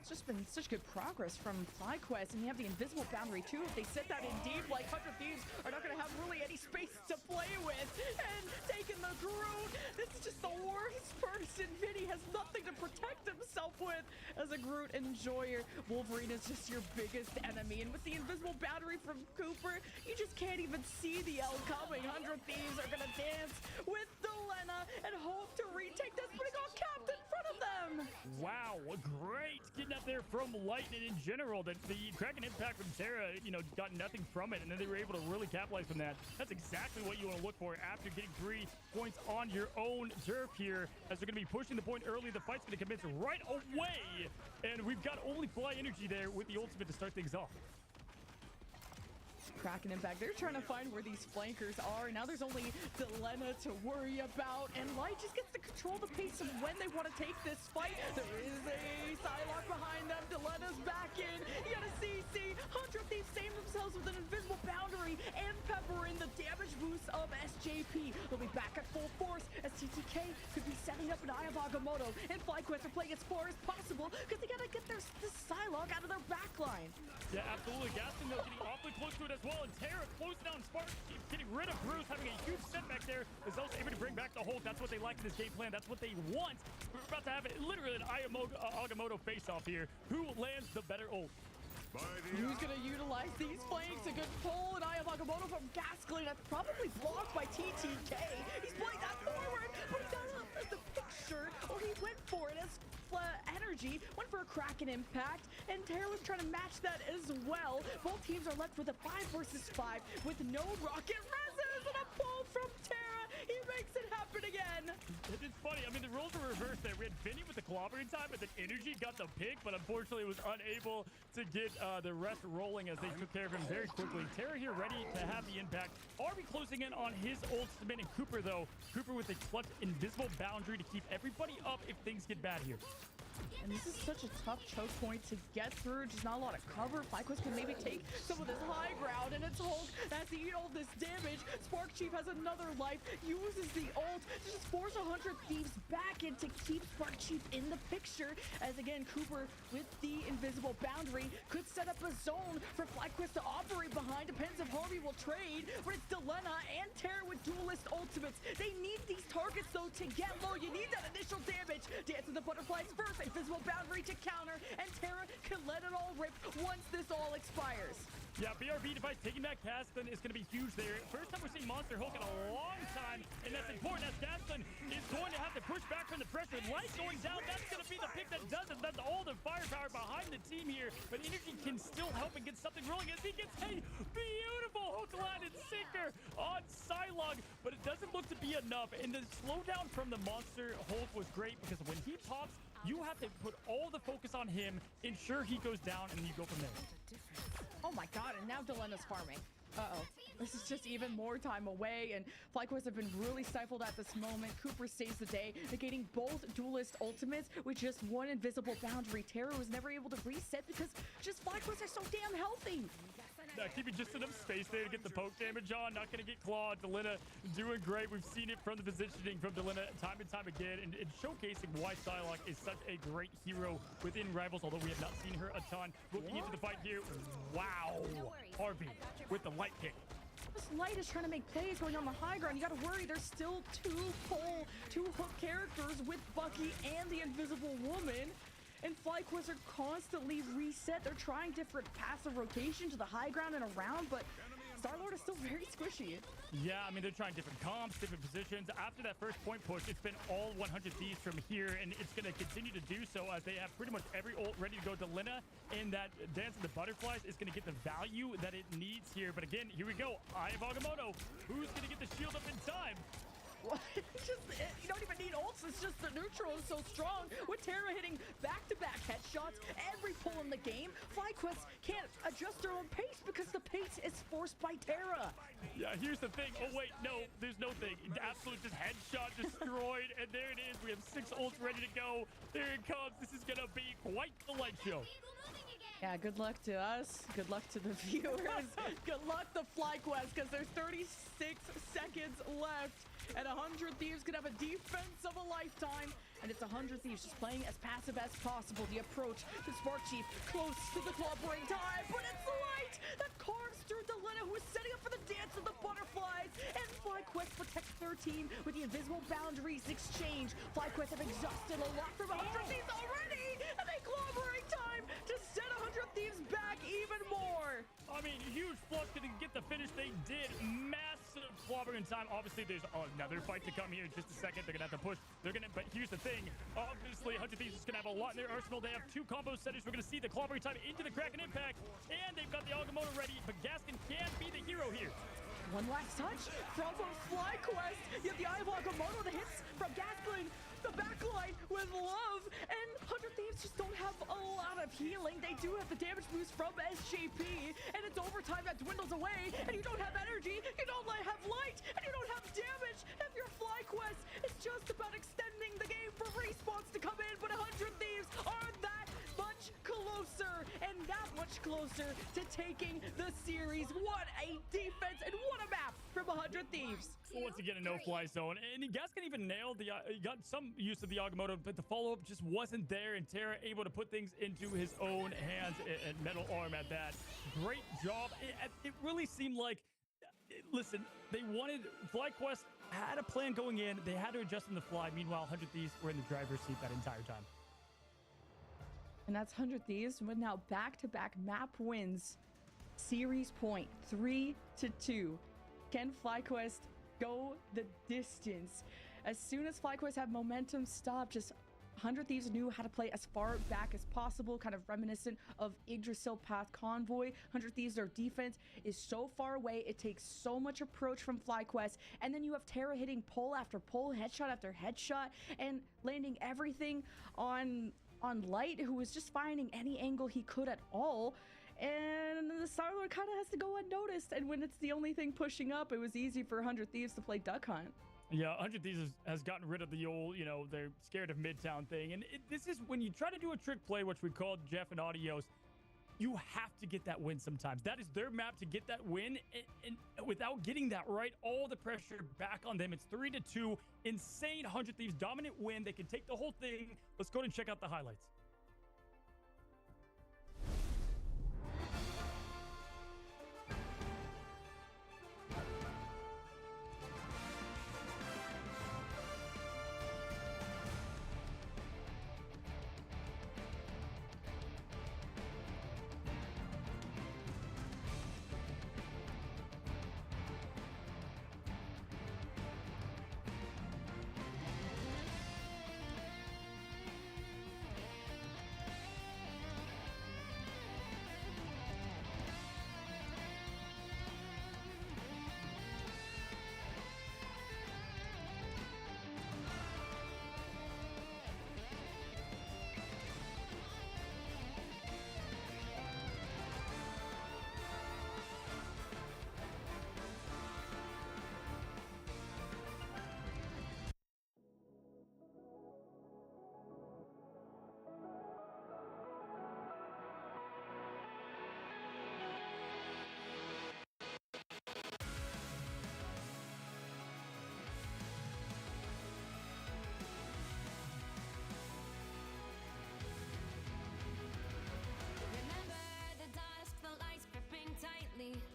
It's just been such good progress from FlyQuest, and you have the invisible boundary too. If they set that in deep, like 100 Thieves are not going to have really any space to play with. And taking the Groot, this is just the worst person. Vinny has nothing to protect himself with as a Groot enjoyer. Wolverine is just your biggest enemy, and with the invisible boundary from Cooper, you just can't even see the L coming. 100 Thieves are going to dance with Delena and hope to retake this, but he got capped in front of them. Wow, great getting up there from Light, and in general, the Kraken impact from Terra, you know, got nothing from it, and then they were able to really capitalize from that. That's exactly what you want to look for after getting 3 points on your own turf here, as they're going to be pushing the point early. The fight's going to commence right away, and we've got only Fly energy there with the ultimate to start things off. Kraken impact. They're trying to find where these flankers are. Now there's only Delena to worry about, and Light just gets to control the pace of when they want to take this fight. There is a Psylocke behind them. Delena's back in. You got a CC. 100 Thieves save themselves with an invisible boundary and pepper in the damage boost of SJP. They'll be back at full force as TTK could be setting up an Eye of Agamotto, and FlyQuest are playing as far as possible because they got to get this Psylocke out of their backline. Yeah, absolutely. Gaston, though, getting awfully close to it as well. And Terra closing down Spark, getting rid of Bruce, having a huge setback there. Is also able to bring back the Hulk. That's what they like in this game plan. That's what they want. We're about to have it, literally an Agamotto face-off here. Who lands the better ult? Who's going to utilize these flanks? A good pull, and Eye of Agamotto from Gaskley. That's probably blocked by TTK. He's playing that forward, but he got up as the picture, or he went for it as energy, went for a Kraken impact, and Terra was trying to match that as well. Both teams are left with a 5 versus 5 with no rocket reses, and a pull from Terra. He makes it happen again. It's funny. I mean, the roles were reversed there. We had Vinny with the cooperating time, but then Energy got the pick, but unfortunately was unable to get the rest rolling as they took care of him very quickly. Terra here ready to have the impact. Are we closing in on his ultimate? And Cooper, though, Cooper with a clutch invisible boundary to keep everybody up if things get bad here. And this is such a tough choke point to get through. Just not a lot of cover. FlyQuest can maybe take some of this high ground, and it's Hulk has to eat all this damage. Spark Chief has another life, uses the ult to just force 100 Thieves back in to keep Spark Chief in the picture. As again, Cooper with the invisible boundary could set up a zone for FlyQuest to operate behind. Depends if Harvey will trade, but it's Delena and Terra with duelist ultimates. They need these targets though to get low. You need that initial damage. Dance with the butterflies first. Invisible boundary to counter, and Terra can let it all rip once this all expires. Yeah, BRB device taking that Gaston is going to be huge there. First time we're seeing Monster Hulk in a long time, and that's important as Gaston is going to have to push back from the pressure. Light going down, that's going to be the pick that does it. That's all the firepower behind the team here, but Energy can still help and get something rolling as he gets a beautiful hook-landed sinker on Psylocke, but it doesn't look to be enough, and the slowdown from the Monster Hulk was great because when he pops, you have to put all the focus on him, ensure he goes down, and then you go from there. Oh my god, and now Delena's farming. Uh-oh. This is just even more time away, and FlyQuest have been really stifled at this moment. Cooper saves the day, negating both duelist ultimates with just one invisible boundary. Terra was never able to reset because just FlyQuest are so damn healthy. Keeping just enough space there to get the poke damage on. Not going to get clawed. Delena doing great. We've seen it from the positioning from Delena time and time again, and showcasing why Psylocke is such a great hero within Rivals, although we have not seen her a ton. Looking into the fight here. Wow. Harvey with the light pick. This Light is trying to make plays going on the high ground. You got to worry. There's still two hook characters with Bucky and the Invisible Woman. And FlyQuest are constantly reset. They're trying different paths of rotation to the high ground and around, but Star-Lord is still very squishy. Yeah, I mean, they're trying different comps, different positions. After that first point push, it's been all 100 Thieves from here, and it's going to continue to do so as they have pretty much every ult ready to go. Delena in that Dance of the Butterflies is going to get the value that it needs here. But again, here we go. Eye of Agamotto. Who's going to get the shield up in time? You don't even need ults. It's just the neutral is so strong. With Terra hitting back-to-back headshots, every pull in the game, FlyQuest can't adjust their own pace because the pace is forced by Terra. Yeah, here's the thing. Oh, wait, no, there's no thing. Absolute just headshot destroyed, and there it is. We have 6 ults ready to go. There it comes. This is going to be quite the light show. Yeah, good luck to us. Good luck to the viewers. Good luck to FlyQuest, because there's 36 seconds left. And 100 Thieves could have a defense of a lifetime. And it's 100 Thieves just playing as passive as possible. The approach to Spark Chief close to the clobbering time. But it's the light that carves through Delena, who is setting up for the dance of the butterflies. And FlyQuest protects their team with the invisible boundaries exchange. FlyQuest have exhausted a lot from 100 Thieves already. And they clobbering time to set 100 Thieves back even more. I mean, huge flux to get the finish. They did. Massive clobbering time. Obviously, there's another fight to come here in just a second. They're going to have to push. But here's the thing. Obviously, 100 Thieves is going to have a lot in their arsenal. They have 2 combo setters. We're going to see the clobbering time into the Kraken impact. And they've got the Agamotto ready. But Gaskin can be the hero here. One last touch from FlyQuest. You have the Eye of Agamotto, the hits from Gaskin, the backline with love, and 100 Thieves just don't have a lot of healing. They do have the damage boost from SJP, and it's overtime that dwindles away, and you don't have energy, you don't have light, and you don't have damage. If you're FlyQuest, it's just about extending the game for respawns to come in, but 100 Thieves are that much closer, and that much closer to taking the series. What a defense, and what a map from 100 Thieves. Once again, a no-fly zone. And Gaskin even nailed the... he got some use of the Agamotto, but the follow-up just wasn't there, and Terra able to put things into his own hands and metal arm at that. Great job. It really seemed like... Listen, they wanted... FlyQuest had a plan going in. They had to adjust on the fly. Meanwhile, 100 Thieves were in the driver's seat that entire time. And that's 100 Thieves with now back-to-back map wins. Series point 3-2. Can FlyQuest go the distance? As soon as FlyQuest had momentum stop, just 100 Thieves knew how to play as far back as possible, kind of reminiscent of Yggdrasil Path Convoy. 100 Thieves, their defense is so far away. It takes so much approach from FlyQuest. And then you have Terra hitting pull after pull, headshot after headshot, and landing everything on Light, who was just finding any angle he could at all. And the Starlord kind of has to go unnoticed. And when it's the only thing pushing up, it was easy for 100 Thieves to play Duck Hunt. Yeah, 100 Thieves has gotten rid of the old, they're scared of Midtown thing. And this is when you try to do a trick play, which we called Jeff and Adios, you have to get that win sometimes. That is their map to get that win. And without getting that right, all the pressure back on them. It's 3-2. Insane 100 Thieves dominant win. They can take the whole thing. Let's go ahead and check out the highlights.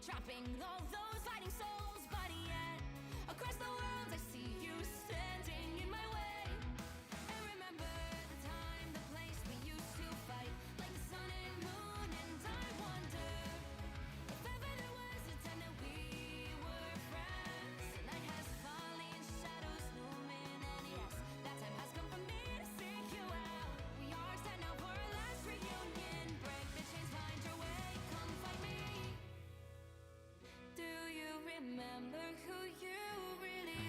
Trapping all those fighting souls, but yet across the world I see you standing in my way. And remember the time, the place we used to fight, like the sun and moon. And I wonder if ever there was a time that we were friends. The night has fallen, shadows looming, and yes, that time has come for me to seek you out. We are set now for our last reunion. Break the chains, find your way, come find me. Do you remember who you really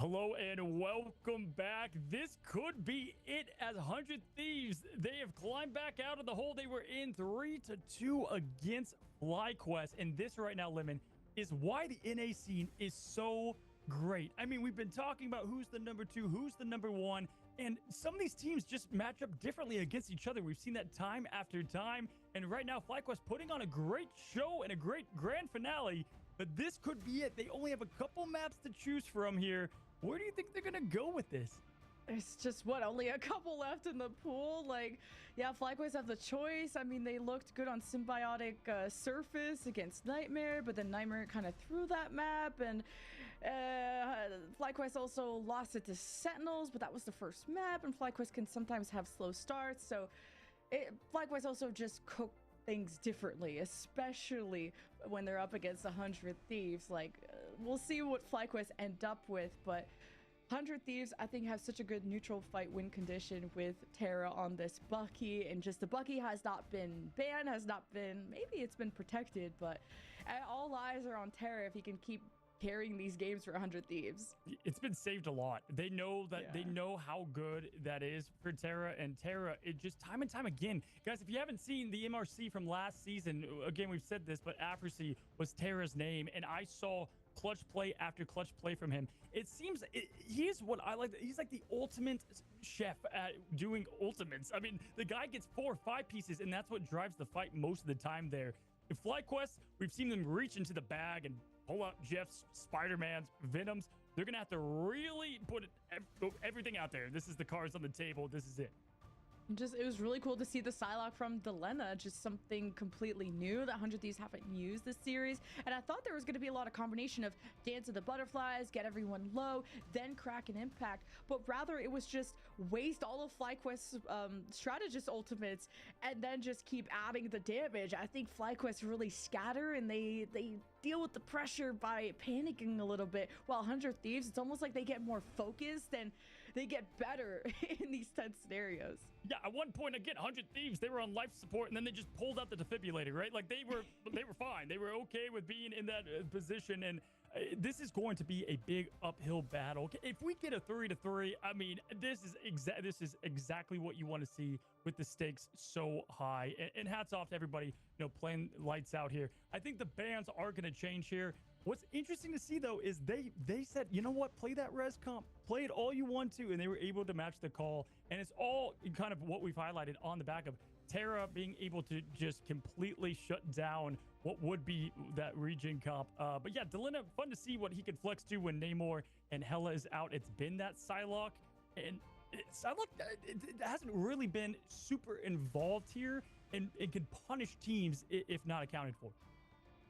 Hello and welcome back. This could be it as 100 Thieves. They have climbed back out of the hole they were in 3-2 against FlyQuest. And this right now, Lemon, is why the NA scene is so great. I mean, we've been talking about who's the number 2, who's the number 1, and some of these teams just match up differently against each other. We've seen that time after time. And right now, FlyQuest putting on a great show and a great grand finale. But this could be it. They only have a couple maps to choose from here. Where do you think they're gonna go with this? It's just only a couple left in the pool. Like, yeah, FlyQuest have the choice. I mean, they looked good on symbiotic surface against Nightmare, but then Nightmare kind of threw that map, and FlyQuest also lost it to Sentinels, but that was the first map, and FlyQuest can sometimes have slow starts, so FlyQuest also just cooked things differently, especially when they're up against 100 Thieves. Like, we'll see what FlyQuest end up with, but 100 Thieves, I think, have such a good neutral fight win condition with Terra on this Bucky, and just the Bucky has not been banned, maybe it's been protected, but all eyes are on Terra if he can keep carrying these games for 100 Thieves. It's been saved a lot. They know that they know how good that is for Terra, and Terra, it just time and time again. Guys, if you haven't seen the MRC from last season, again, we've said this, but Afrasy was Terra's name, and I saw clutch play after clutch play from him. It seems he is what I like. He's like the ultimate chef at doing ultimates. I mean, the guy gets 4 or 5 pieces, and that's what drives the fight most of the time there. In FlyQuest, we've seen them reach into the bag and pull out Jeff's, Spider-Man's, Venom's. They're going to have to really put everything out there. This is the cards on the table. This is it. It was really cool to see the Psylocke from Delena, just something completely new that 100 Thieves haven't used this series. And I thought there was going to be a lot of combination of Dance of the Butterflies, get everyone low, then crack an impact. But rather, it was just waste all of FlyQuest's strategist ultimates and then just keep adding the damage. I think FlyQuest really scatter, and they deal with the pressure by panicking a little bit, while 100 Thieves, it's almost like they get more focused and they get better in these tense scenarios. Yeah, at one point, again, 100 Thieves, they were on life support, and then they just pulled out the defibrillator, right? Like, they were fine. They were okay with being in that position, and this is going to be a big uphill battle. If we get a 3-3, I mean, this is exactly what you want to see with the stakes so high. And hats off to everybody, playing lights out here. I think the bans are going to change here. What's interesting to see, though, is they said, you know what, play that res comp, play it all you want to, and they were able to match the call. And it's all kind of what we've highlighted on the back of Terra being able to just completely shut down what would be that region comp. But yeah, Delena, fun to see what he could flex to when Namor and Hela is out. It's been that Psylocke, and Psylocke, it hasn't really been super involved here, and it can punish teams if not accounted for.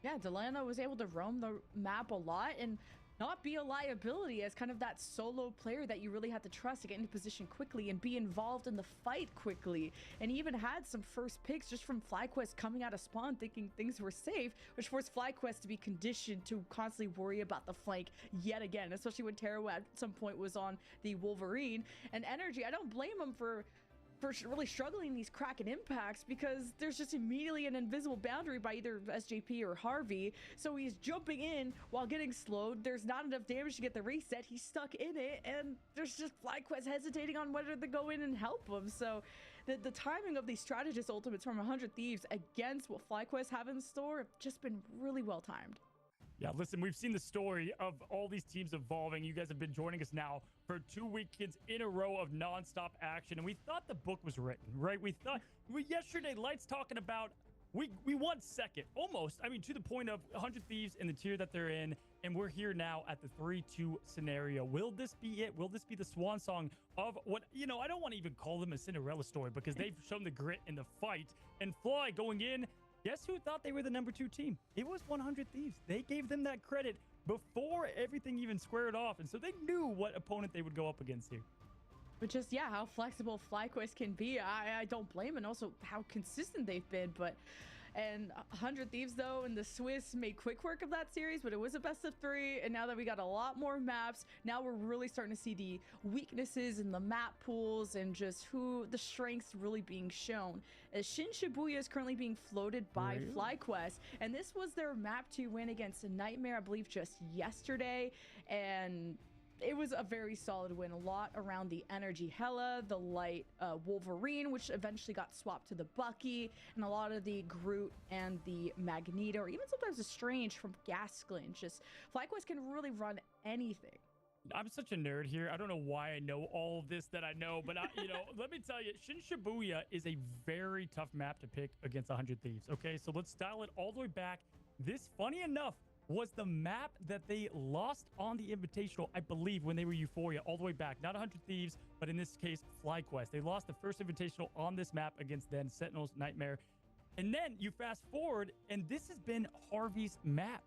Yeah, Delena was able to roam the map a lot and not be a liability as kind of that solo player that you really had to trust to get into position quickly and be involved in the fight quickly. And he even had some first picks just from FlyQuest coming out of spawn thinking things were safe, which forced FlyQuest to be conditioned to constantly worry about the flank yet again, especially when Terra at some point was on the Wolverine. And Energy, I don't blame him for really struggling these Kraken impacts, because there's just immediately an invisible boundary by either SJP or Harvey. So he's jumping in while getting slowed. There's not enough damage to get the reset. He's stuck in it, and there's just FlyQuest hesitating on whether to go in and help him. So the timing of these strategist ultimates from 100 Thieves against what FlyQuest have in store have just been really well timed. Yeah, listen, we've seen the story of all these teams evolving. You guys have been joining us now for 2 weekends in a row of nonstop action, and we thought the book was written, right? Yesterday, Lights talking about we won second, almost. I mean, to the point of 100 Thieves in the tier that they're in, and we're here now at the 3-2 scenario. Will this be it? Will this be the swan song of what, I don't want to even call them a Cinderella story, because they've shown the grit in the fight. And Fly going in, guess who thought they were the number 2 team? It was 100 Thieves. They gave them that credit before everything even squared off. And so they knew what opponent they would go up against here. But just, yeah, how flexible FlyQuest can be, I don't blame, and also how consistent they've been. And 100 Thieves, though, and the Swiss made quick work of that series, but it was a best of 3. And now that we got a lot more maps, now we're really starting to see the weaknesses in the map pools and just who the strengths really being shown. As Shin Shibuya is currently being floated by FlyQuest, and this was their map 2 win against a Nightmare, I believe, just yesterday. And it was a very solid win. A lot around the energy Hela, the light Wolverine, which eventually got swapped to the Bucky, and a lot of the Groot and the Magneto, or even sometimes the Strange from Gasklin. Just FlyQuest can really run anything. I'm such a nerd here. I don't know why I know all of this that I know, but let me tell you, Shin Shibuya is a very tough map to pick against 100 Thieves. Okay, so let's dial it all the way back. This, funny enough, was the map that they lost on the Invitational, I believe, when they were Euphoria, all the way back. Not 100 Thieves, but in this case, FlyQuest. They lost the first Invitational on this map against then Sentinels, Nightmare. And then you fast forward, and this has been Harvey's map.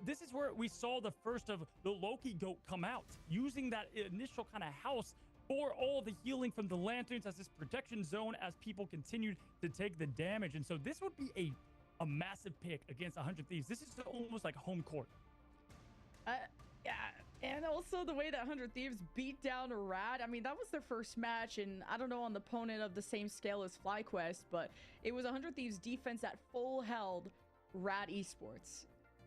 This is where we saw the first of the Loki goat come out, using that initial kind of house for all the healing from the lanterns as this protection zone as people continued to take the damage. And so this would be a massive pick against 100 Thieves. This is almost like home court. Yeah, and also the way that 100 Thieves beat down Rad. I mean, that was their first match, and I don't know on the opponent of the same scale as FlyQuest, but it was 100 Thieves defense that full held Rad Esports.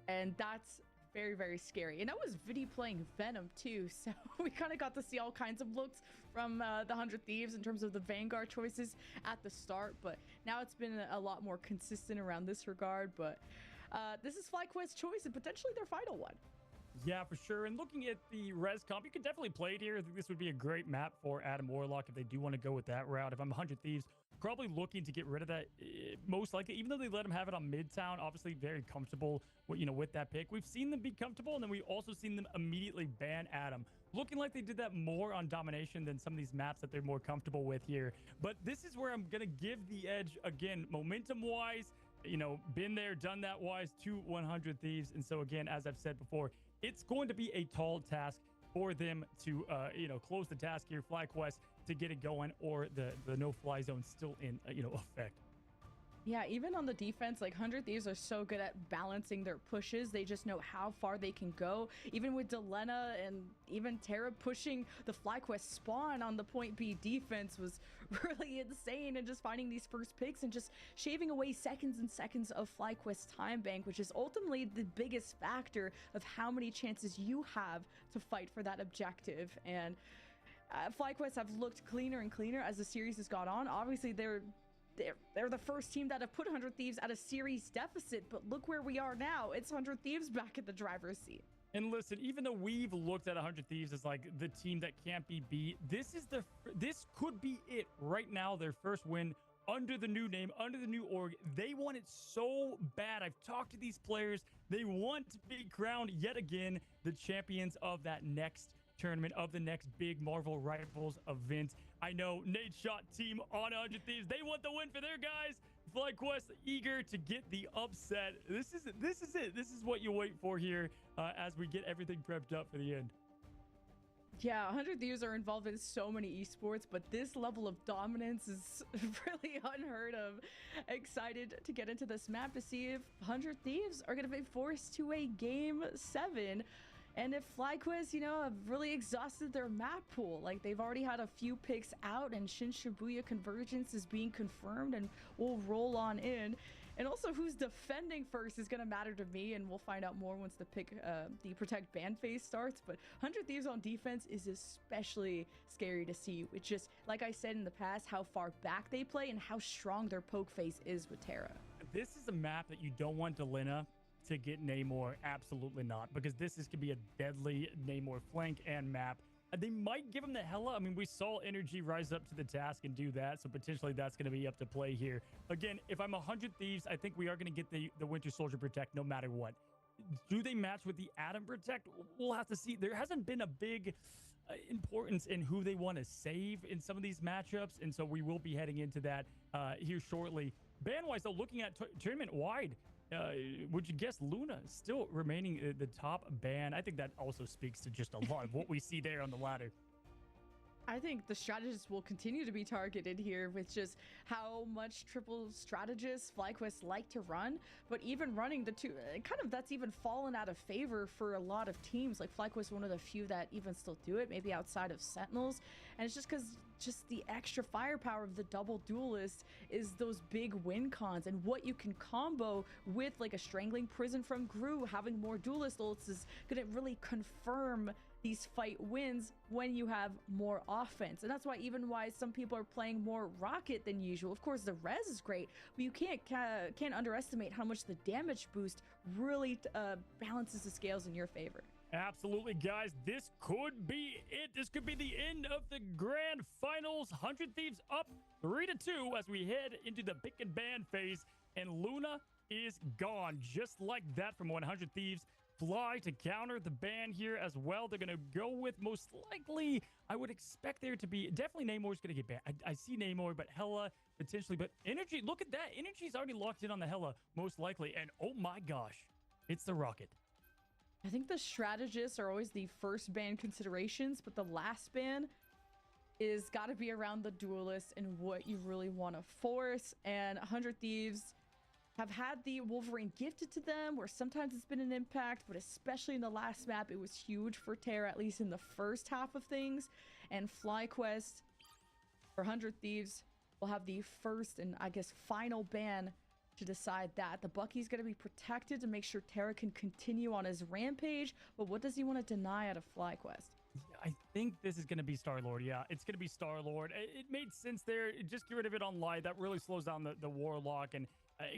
And that's very, very scary. And that was Vidi playing Venom too, so we kind of got to see all kinds of looks from the 100 Thieves in terms of the Vanguard choices at the start, but now it's been a lot more consistent around this regard. But this is FlyQuest's choice and potentially their final one. Yeah, for sure. And looking at the res comp, you could definitely play it here. I think this would be a great map for Adam Warlock if they do want to go with that route. If I'm 100 Thieves, probably looking to get rid of that, most likely, even though they let him have it on Midtown, obviously very comfortable with that pick. We've seen them be comfortable, and then we've also seen them immediately ban Adam. Looking like they did that more on Domination than some of these maps that they're more comfortable with here. But this is where I'm going to give the edge, again, momentum-wise, been there, done that wise, to 100 Thieves. And so, again, as I've said before, it's going to be a tall task for them to, close the task here, FlyQuest, to get it going, or the no-fly zone still in, effect. Yeah, even on the defense, like 100 Thieves are so good at balancing their pushes. They just know how far they can go. Even with Delena and even Terra pushing the FlyQuest spawn on the point B defense was really insane, and just finding these first picks and just shaving away seconds and seconds of FlyQuest time bank, which is ultimately the biggest factor of how many chances you have to fight for that objective. And FlyQuest have looked cleaner and cleaner as the series has gone on. Obviously, they're the first team that have put 100 Thieves at a series deficit, but look where we are now. It's 100 Thieves back in the driver's seat. And listen, even though we've looked at 100 Thieves as like the team that can't be beat, this could be it right now. Their first win under the new name, under the new org. They want it so bad. I've talked to these players. They want to be crowned yet again the champions of that next tournament, of the next big Marvel Rivals event. I know Nate Shot team on 100 Thieves, they want the win for their guys. FlyQuest eager to get the upset. This is it. This is what you wait for here as we get everything prepped up for the end. Yeah, 100 Thieves are involved in so many esports, but this level of dominance is really unheard of. Excited to get into this map to see if 100 Thieves are going to be forced to a Game 7. And if FlyQuest, have really exhausted their map pool, like they've already had a few picks out, and Shin Shibuya Convergence is being confirmed, and we'll roll on in. And also, who's defending first is going to matter to me, and we'll find out more once the Protect Ban phase starts. But 100 Thieves on defense is especially scary to see, which just, like I said in the past, how far back they play and how strong their poke phase is with Terra. This is a map that you don't want Delena to get Namor. Absolutely not, because this could be a deadly Namor flank and map. They might give him the Hela. I mean, we saw Energy rise up to the task and do that, so potentially that's going to be up to play here. Again, if I'm 100 Thieves, I think we are going to get the Winter Soldier Protect no matter what. Do they match with the Atom Protect? We'll have to see. There hasn't been a big importance in who they want to save in some of these matchups, and so we will be heading into that here shortly. Ban-wise, though, looking at tournament-wide, would you guess Luna still remaining the top ban? I think that also speaks to just a lot of what we see there on the ladder. I think the strategists will continue to be targeted here with just how much triple strategists FlyQuest like to run, but even running the two, that's even fallen out of favor for a lot of teams. Like FlyQuest, one of the few that even still do it, maybe outside of Sentinels, and it's just because the extra firepower of the double duelist is those big win cons, and what you can combo with like a strangling prison from Gru, having more duelist ults is gonna really confirm these fight wins when you have more offense. And that's why even why some people are playing more Rocket than usual. Of course, the res is great, but you can't underestimate how much the damage boost really balances the scales in your favor. Absolutely, guys. This could be it. This could be the end of the grand finals. 100 Thieves up 3-2 as we head into the pick and ban phase. And Luna is gone just like that from 100 Thieves. Fly to counter the ban here as well. They're going to go with most likely, I would expect there to be, definitely Namor's going to get banned. I see Namor, but Hela potentially. But Energy, look at that. Energy's already locked in on the Hela, most likely. And oh my gosh, it's the Rocket. I think the strategists are always the first ban considerations, but the last ban is got to be around the duelist and what you really want to force. And 100 Thieves have had the Wolverine gifted to them, where sometimes it's been an impact, but especially in the last map, it was huge for Terra, at least in the first half of things. And FlyQuest for 100 Thieves will have the first and I guess final ban to decide that. The Bucky's going to be protected to make sure Terra can continue on his rampage, but what does he want to deny out of FlyQuest? I think this is going to be Star-Lord. Yeah, it's going to be Star-Lord. It made sense there. Just get rid of it on light. That really slows down the Warlock and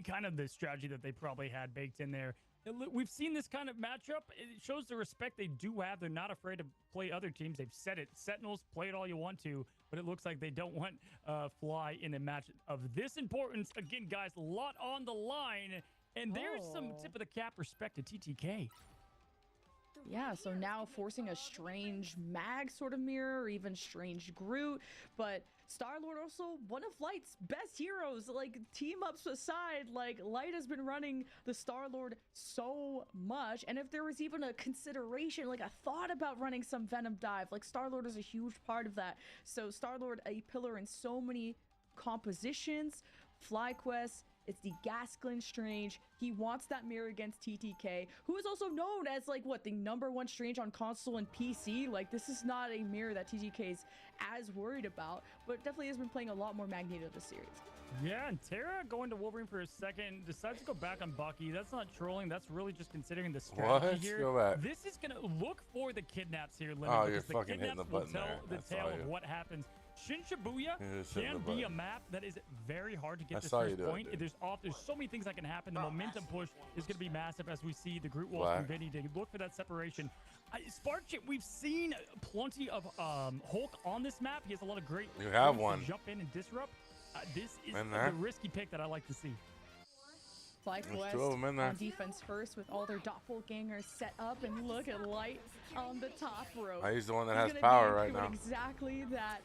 kind of the strategy that they probably had baked in there. We've seen this kind of matchup. It shows the respect they do have. They're not afraid to play other teams. They've said it. Sentinels, play it all you want to, but it looks like they don't want Fly in a match of this importance. Again, guys, a lot on the line, and there's some tip of the cap respect to TTK. Yeah, so now forcing a strange Mag sort of mirror, or even strange Groot, but Star-Lord also one of Light's best heroes. Like, team ups aside, like, Light has been running the Star-Lord so much, and if there was even a consideration, like a thought about running some Venom Dive, like, Star-Lord is a huge part of that. So Star-Lord, a pillar in so many compositions. FlyQuest, it's the Gaskin Strange. He wants that mirror against TTK, who is also known as, like, what, the #1 Strange on console and PC. Like, this is not a mirror that TTK is as worried about, but definitely has been playing a lot more Magneto this series. Yeah, and Terra going to Wolverine for a second, decides to go back on Bucky. That's not trolling. That's really just considering the strategy here. Go back. This is going to look for the kidnaps here, Lemon. Oh, you're because fucking the hitting the kidnaps will button tell there. the tale of what happens. Shin Shibuya can be a map that is very hard to get this first point. There's so many things that can happen. The momentum push is going to be massive as we see the Groot Walls from Vinny to look for that separation. Sparkchip, we've seen plenty of Hulk on this map. He has a lot of great You have one. to jump in and disrupt. This is the risky pick that I like to see. FlyQuest on defense first with all their doppelgangers set up, and look at Light on the top row. He's the one that has power right now. Exactly that.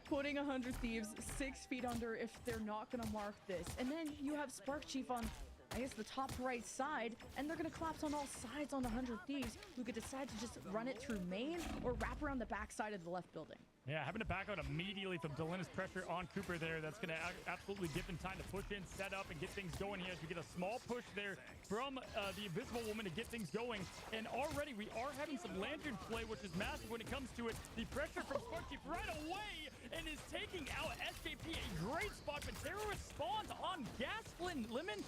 Putting 100 Thieves 6 feet under if they're not going to mark this. And then you have Spark Chief on, I guess, the top right side, and they're going to collapse on all sides on the 100 Thieves, who could decide to just run it through main or wrap around the back side of the left building. Yeah, having to back out immediately from Delina's pressure on Cooper there. That's going to absolutely give him time to push in, set up, and get things going here as we get a small push there from the Invisible Woman to get things going. And already we are having some Lantern play, which is massive when it comes to it. The pressure from Sparky right away and is taking out SJP. A great spot, but Terra responds on Gaskin Lemon.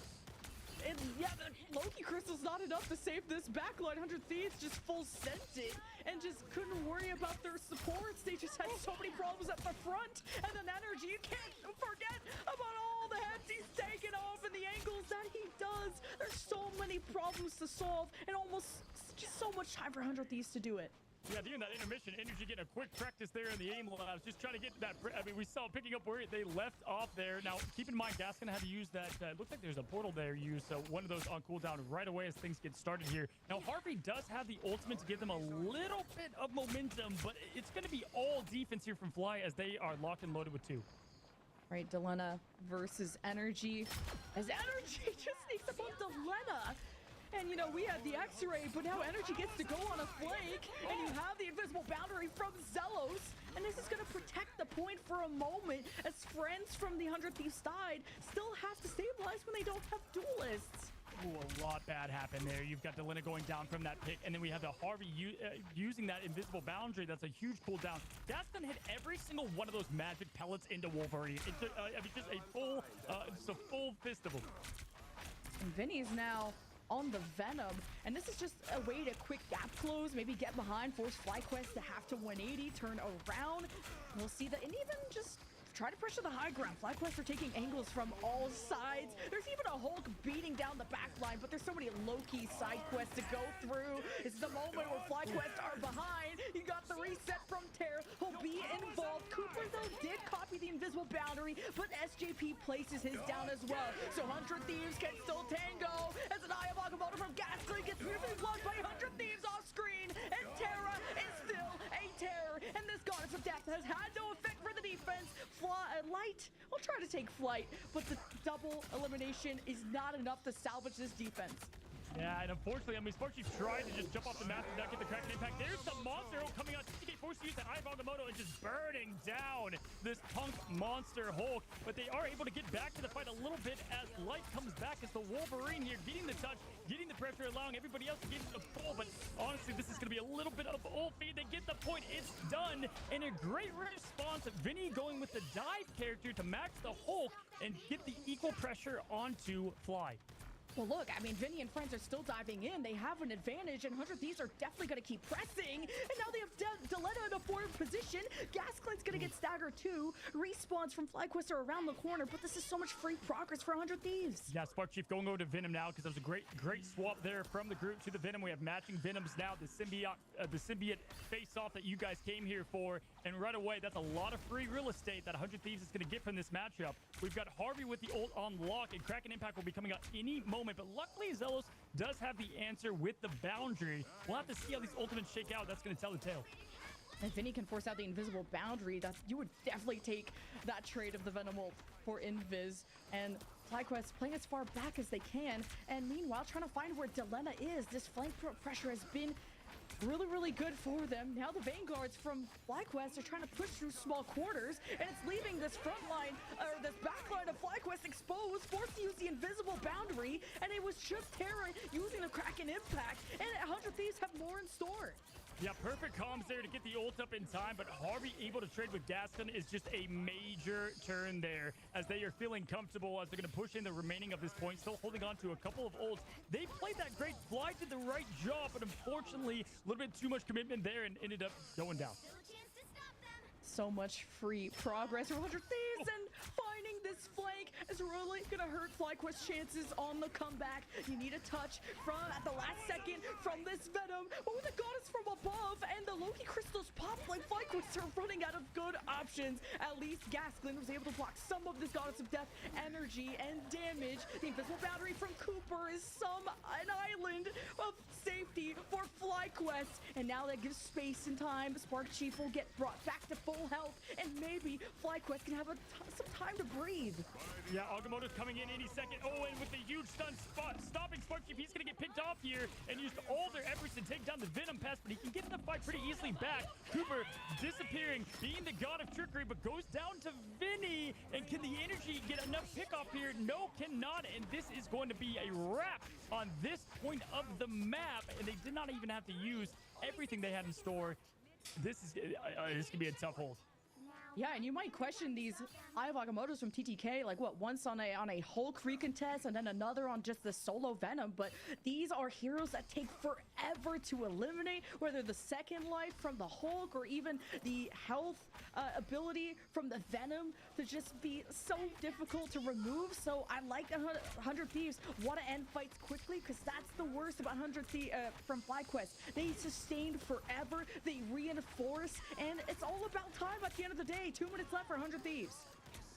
And yeah, the Loki Crystal's not enough to save this backline. 100 Thieves just full sent it and just couldn't worry about their supports. They just had so many problems at the front. And then Energy, you can't forget about all the heads he's taken off and the angles that he does. There's so many problems to solve and almost just so much time for 100 Thieves to do it. Yeah, during that intermission, Energy getting a quick practice there in the aim labs, just trying to get that. I mean, we saw picking up where they left off there. Now, keep in mind, Gaskin had to use that. Looks like there's a portal there used, so one of those on cooldown right away as things get started here. Now, Harvey does have the ultimate to give them a little bit of momentum, but it's going to be all defense here from Fly as they are locked and loaded with 2. Right, Delena versus Energy. As Energy just sneaks up on Delena. And, you know, we had the X-Ray, but now Energy gets to go on a flank, and you have the invisible boundary from Zelos, and this is going to protect the point for a moment, as friends from the 100 Thieves side still have to stabilize when they don't have duelists. Ooh, a lot bad happened there. You've got Delena going down from that pick, and then we have the Harvey using that invisible boundary. That's a huge cooldown. That's going to hit every single one of those magic pellets into Wolverine. It's I mean, just a full fist of them. And Vinny's now on the Venom, and this is just a way to quick gap close, maybe get behind, force FlyQuest to have to 180, turn around. We'll see that, and even just try to pressure the high ground. FlyQuest are taking angles from all sides. There's even a Hulk beating down the back line, but there's so many low-key side quests to go through. It's the moment where FlyQuest are behind. You got the reset from Terra. He'll be involved. Cooper, though, did copy the invisible boundary, but SJP places his down as well. So 100 Thieves can still tango as an Eye of Agamotto from Gaslight gets beautifully blocked by 100 Thieves off screen, and Terra is still a terror, and this Goddess of Death has had no effect for the defense. Light will try to take flight, but the double elimination is not enough to salvage this defense. Yeah, and unfortunately, I mean, Sparky tried to just jump off the map and not get the Kraken impact. There's the monster coming out. TTK forced to use the Eye of Agamotto and just burning down this punk monster Hulk. But they are able to get back to the fight a little bit as Light comes back as the Wolverine here, getting the touch, getting the pressure, allowing everybody else to get the pull. But honestly, this is going to be a little bit of ult feed. They get the point. It's done. And a great response. Vinny going with the dive character to match the Hulk and get the equal pressure onto Fly. Well, look, I mean, Vinny and friends are still diving in. They have an advantage, and 100 Thieves are definitely going to keep pressing. And now they have Deletta in a forward position. Gaslight's going to get staggered too. Respawns from FlyQuest are around the corner, but this is so much free progress for 100 Thieves. Yeah, Spark Chief going over to Venom now because that was a great swap there from the group to the Venom. We have matching Venoms now. The symbiote face-off that you guys came here for. And right away, that's a lot of free real estate that 100 Thieves is going to get from this matchup. We've got Harvey with the ult on lock, and Kraken Impact will be coming out any moment. But luckily, Zelos does have the answer with the boundary. We'll have to see how these ultimates shake out. That's going to tell the tale. And Vinny can force out the invisible boundary. You would definitely take that trade of the Venom ult for Invis. And FlyQuest playing as far back as they can. And meanwhile, trying to find where Delena is. This flank pressure has been really good for them. Now the Vanguards from FlyQuest are trying to push through small quarters, and it's leaving this front line, or this back line of FlyQuest exposed, forced to use the invisible boundary, and it was just Terra using the Kraken Impact, and 100 Thieves have more in store. Yeah, perfect comms there to get the ult up in time, but Harvey able to trade with Gaston is just a major turn there as they are feeling comfortable as they're going to push in the remaining of this point, still holding on to a couple of ults. They played that great. Fly did the right job, but unfortunately, a little bit too much commitment there and ended up going down. So much free progress for 100 Thieves, and finding this flank is really going to hurt FlyQuest's chances on the comeback. You need a touch from at the last second from this Venom, but with the Goddess from above and the Loki crystals pop, like FlyQuest are running out of good options. At least Gasklin was able to block some of this Goddess of Death energy and damage. The invisible boundary from Cooper is an island of safety for FlyQuest, and now that gives space and time. Spark Chief will get brought back to full health, and maybe FlyQuest can have some time to breathe. Yeah, Agamotto's coming in any second. Oh, and with the huge stun stopping Spark Chief, he's going to get picked off here and used all their efforts to take down the Venom Pest, but he can get in the fight pretty easily back. Cooper disappearing, being the god of trickery, but goes down to Vinny. And can the energy get enough pick off here? No, cannot. And this is going to be a wrap on this point of the map. And they did not even have to use everything they had in store. This is going to be a tough hold. Yeah, and you might question these Eye of Agamottos from TTK, like what, once on a Hulk recontest and then another on just the solo Venom, but these are heroes that take forever to eliminate, whether the second life from the Hulk or even the health ability from the Venom to just be so difficult to remove. So I like 100 Thieves want to end fights quickly, because that's the worst about 100 Thieves from FlyQuest. They sustained forever, they reinforce, and it's all about time at the end of the day. 2 minutes left for 100 Thieves.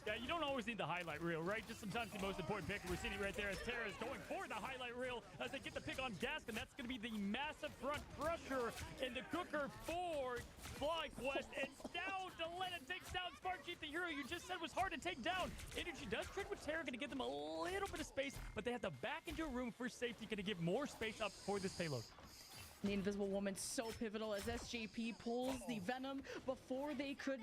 Yeah, you don't always need the highlight reel, right? Just sometimes the most important pick. We're seeing it right there as Terra is going for the highlight reel as they get the pick on Gaskin. That's going to be the massive front pressure in the cooker for FlyQuest. And down Delena takes down Spark Chief, the hero you just said was hard to take down. Energy does trade with Terra, going to give them a little bit of space, but they have to back into a room for safety, going to give more space up for this payload. The Invisible Woman so pivotal as SJP pulls the Venom before they could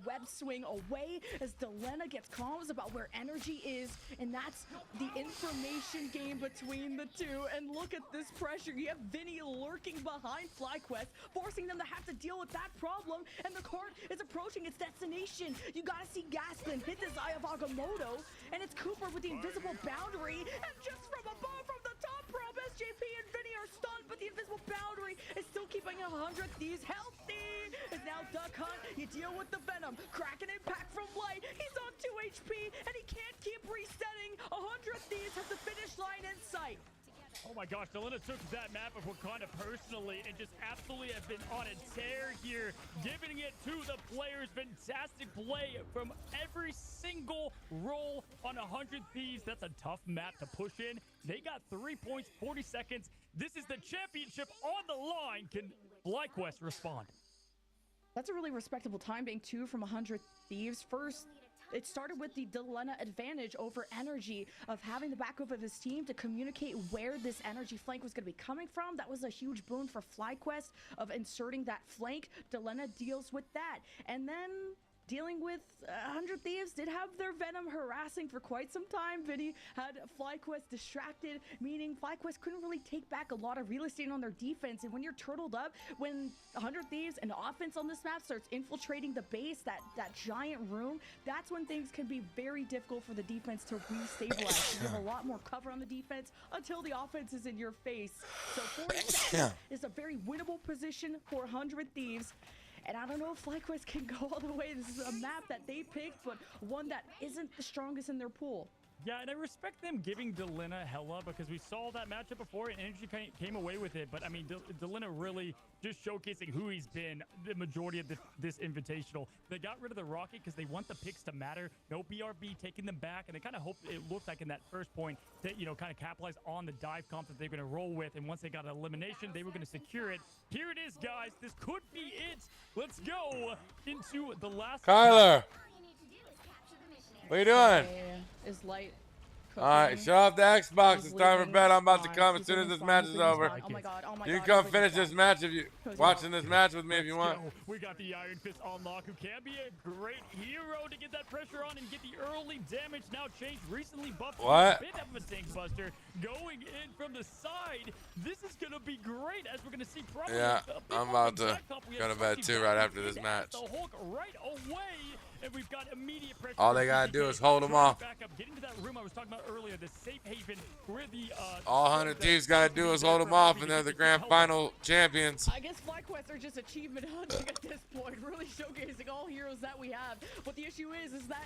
web swing away, as Delena gets comms about where energy is, and that's the information game between the two. And look at this pressure. You have Vinny lurking behind FlyQuest, forcing them to have to deal with that problem, and the cart is approaching its destination. You gotta see Gaston hit this Eye of Agamotto, and it's Cooper with the invisible boundary, and just from above, from the top rope, 100 Thieves healthy. It's now Duck Hunt. You deal with the Venom. Cracking impact from Light. He's on 2 HP, and he can't keep resetting. 100 Thieves has the finish line in sight. Oh my gosh, Delina took that map of Wakanda personally and just absolutely have been on a tear here, giving it to the players. Fantastic play from every single roll on 100 Thieves. That's a tough map to push in. They got 3 points, 40 seconds. This is the championship on the line. Can FlyQuest respond? That's a really respectable time being 2 from 100 Thieves. First, it started with the Delena advantage over energy of having the backup of his team to communicate where this energy flank was going to be coming from. That was a huge boon for FlyQuest of inserting that flank. Delena deals with that. And then dealing with 100 Thieves did have their Venom harassing for quite some time. Vinny had FlyQuest distracted, meaning FlyQuest couldn't really take back a lot of real estate on their defense. And when you're turtled up, when 100 Thieves and offense on this map starts infiltrating the base, that giant room, that's when things can be very difficult for the defense to re-stabilize. You have a lot more cover on the defense until the offense is in your face. So 40 seconds is a very winnable position for 100 Thieves. And I don't know if FlyQuest can go all the way. This is a map that they picked, but one that isn't the strongest in their pool. Yeah, and I respect them giving Delina hella because we saw that matchup before and Energy came away with it. But I mean, Delina really just showcasing who he's been the majority of this invitational. They got rid of the Rocket because they want the picks to matter. No BRB taking them back, and they kind of hoped it looked like in that first point that, you know, kind of capitalize on the dive comp that they're going to roll with. And once they got an elimination, they were going to secure it. Here it is, guys. This could be it. Let's go into the last. Kyler, what are you doing? Is Light All right, shut off the Xbox. It's time for bed. I'm about to come as soon as this match is over. Oh my god, oh my god. You can come finish this match if you watching this match with me if you want. We got the Iron Fist on lock, who can be a great hero to get that pressure on and get the early damage. Now changed, recently buffed. What? A bit of a tank buster going in from the side. This is gonna be great as we're gonna see probably. Yeah, I'm about to go to bed too right after this match. The Hulk right away. And we've got immediate pressure. All they gotta do is hold them off. Back up, getting to that room I was talking about earlier, the safe haven where the all 100 Thieves gotta do is hold them off, and they're the grand final champions. I guess FlyQuest are just achievement hunting at this point, really showcasing all heroes that we have. But the issue is that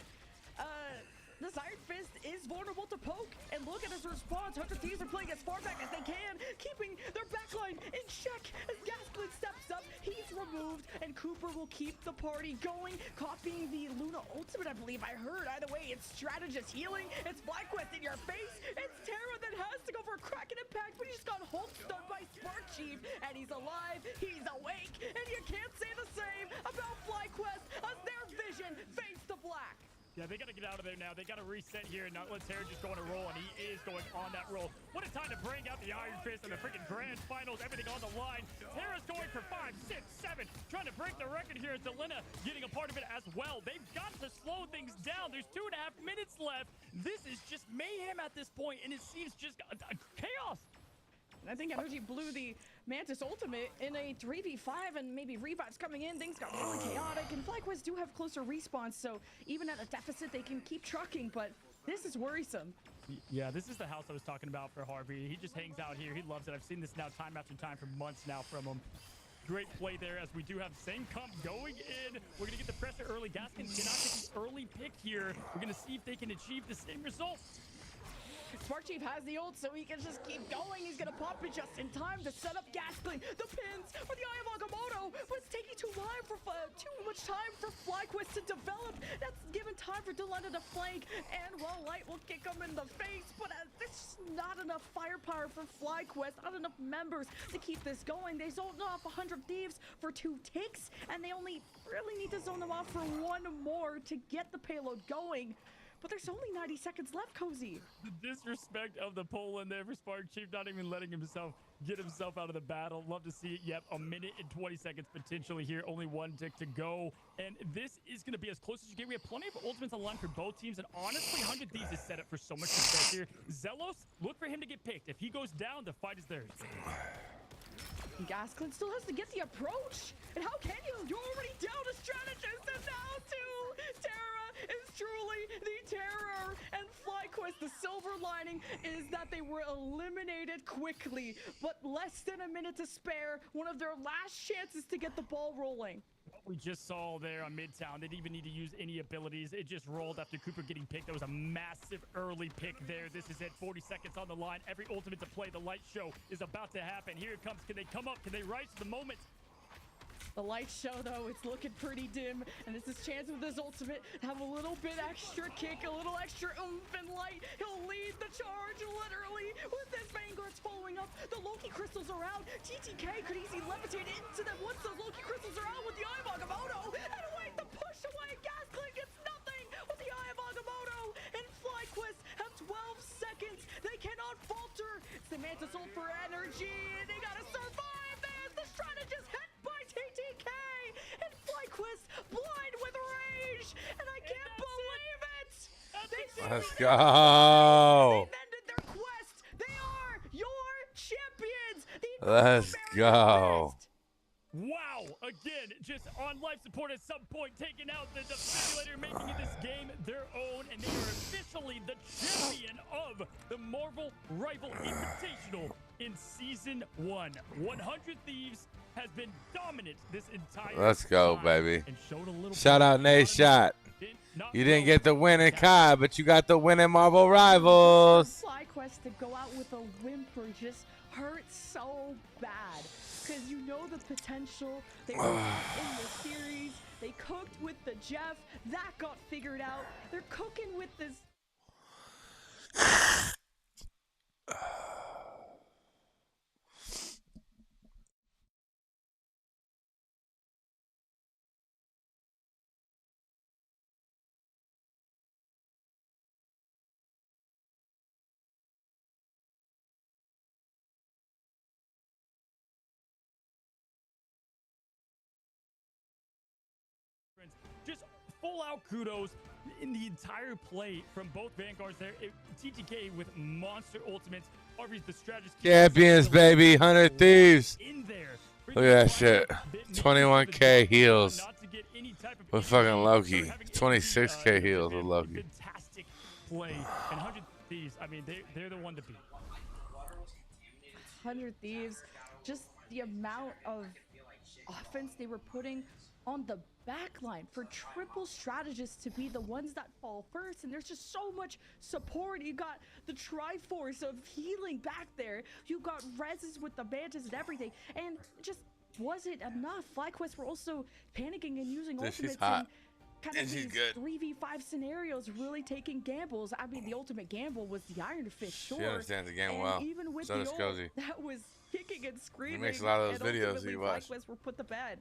this Iron Fist is vulnerable to poke, and look at his response. 100 Thieves are playing as far back as they can, keeping their backline in check as Gasklin steps up. He's removed, and Cooper will keep the party going, copying the Luna ultimate, I believe I heard. Either way, it's strategist healing, it's FlyQuest in your face, it's Terra that has to go for a Kraken impact, but he just got Hulk stunned by Spark Chief, and he's alive, he's awake, and you can't say the same about FlyQuest as their vision fades to black. Yeah, they got to get out of there now. They got to reset here and not let Terra just go on a roll, and he is going on that roll. What a time to bring out the Iron Fist and the freaking grand finals, everything on the line. Terra's going for 5, 6, 7, trying to break the record here as Delina getting a part of it as well. They've got to slow things down. There's 2.5 minutes left. This is just mayhem at this point, and it seems just chaos. I think Energy blew the Mantis ultimate in a 3v5, and maybe revives coming in. Things got really chaotic, and FlyQuest do have closer respawns, so even at a deficit, they can keep trucking, but this is worrisome. Yeah, this is the house I was talking about for Harvey. He just hangs out here. He loves it. I've seen this now time after time for months now from him. Great play there as we do have same comp going in. We're going to get the pressure early. Gaskin cannot get the early pick here. We're going to see if they can achieve the same results. Spark Chief has the ult, so he can just keep going. He's gonna pop it just in time to set up Gasling. The pins for the Eye of Agamotto, but it's taking too much time for FlyQuest to develop. That's given time for Delena to flank, and while Light will kick him in the face, but there's not enough firepower for FlyQuest, not enough members to keep this going. They zoned off 100 Thieves for 2 ticks, and they only really need to zone them off for 1 more to get the payload going. But there's only 90 seconds left, Cozy. The disrespect of the poll in there for Spark Chief, not even letting himself get himself out of the battle. Love to see it. Yep, a minute and 20 seconds potentially here. Only 1 tick to go. And this is going to be as close as you get. We have plenty of ultimates on the line for both teams. And honestly, 100 Thieves is set up for so much success here. Zelos, look for him to get picked. If he goes down, the fight is theirs. Gasklin still has to get the approach. And how can you? You're already down a strategist. And now, too, Terra is truly the terror. And FlyQuest, the silver lining is that they were eliminated quickly, but less than a minute to spare. One of their last chances to get the ball rolling. We just saw there on Midtown, they didn't even need to use any abilities. It just rolled after Cooper getting picked. That was a massive early pick there. This is it, 40 seconds on the line. Every ultimate to play. The light show is about to happen. Here it comes. Can they come up? Can they rise to the moment? The light show, though, it's looking pretty dim, and this is chance with his ultimate to have a little bit extra kick, a little extra oomph and light. He'll lead the charge, literally, with his Vanguards following up. The Loki crystals are out. TTK could easily levitate into them once those Loki crystals are out with the Eye of Agamotto. And wait, the push away. Gaslit gets nothing with the Eye of Agamotto. And FlyQuest have 12 seconds. They cannot falter. It's the Mantis ult for energy, and they gotta survive this. The strategist hit by TTK, and FlyQuest blind with rage, and I can't believe it. Let's go. They've ended their quest. They are your champions. Let's go. Wow, again, just on life support at some point, taking out the defibrillator, making this game their own, and they are officially the champion of the Marvel Rival Invitational in Season 1. 100 Thieves has been dominant this entire Let's go, time baby. and showed a little Shout out Nate Shot. You didn't get the win in Kai, but you got the win in Marvel Rivals. FlyQuest to go out with a whimper just hurts so bad. Because you know the potential. They were in the series. They cooked with the Jeff. That got figured out. They're cooking with this. Just full out kudos in the entire play from both Vanguards there. TTK with monster ultimates. Arby's the strategist. Champions, baby. 100 Thieves. In there. Look at that shit. 21K heals with fucking Loki. 26K heals with Loki. Fantastic play. And 100 Thieves, I mean, they're the one to beat. 100 Thieves, just the amount of offense they were putting on the backline for triple strategists to be the ones that fall first, and there's just so much support. You got the Triforce of healing back there, you got reses with the Mantis and everything, and just wasn't enough. FlyQuest were also panicking and using ultimates hot. and kind of these 3v5 scenarios, really taking gambles. I mean, the ultimate gamble was the Iron Fist, sure. She understands the game and well. even with So the does ult, Cozy. that was kicking and screaming. He makes a lot of those and videos ultimately you watch. FlyQuest were put to bed.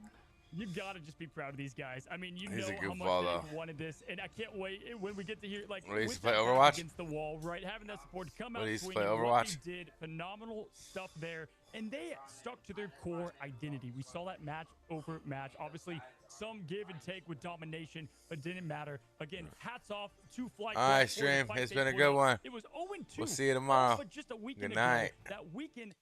You gotta just be proud of these guys. I mean, you He's know a how goofball, much though. they wanted this, and I can't wait when we get to hear like What, he used with to play that back Overwatch? against the wall, right? Having that support come What, out he used to swinging. play What Overwatch? they did, phenomenal stuff there, and they stuck to their core identity. We saw that match over match. Obviously, some give and take with domination, but didn't matter. Again, hats off to FlyQuest. All right, stream. It's been a good one. It was 0-2. We'll see you tomorrow. But just a weekend Good ago, night. that weekend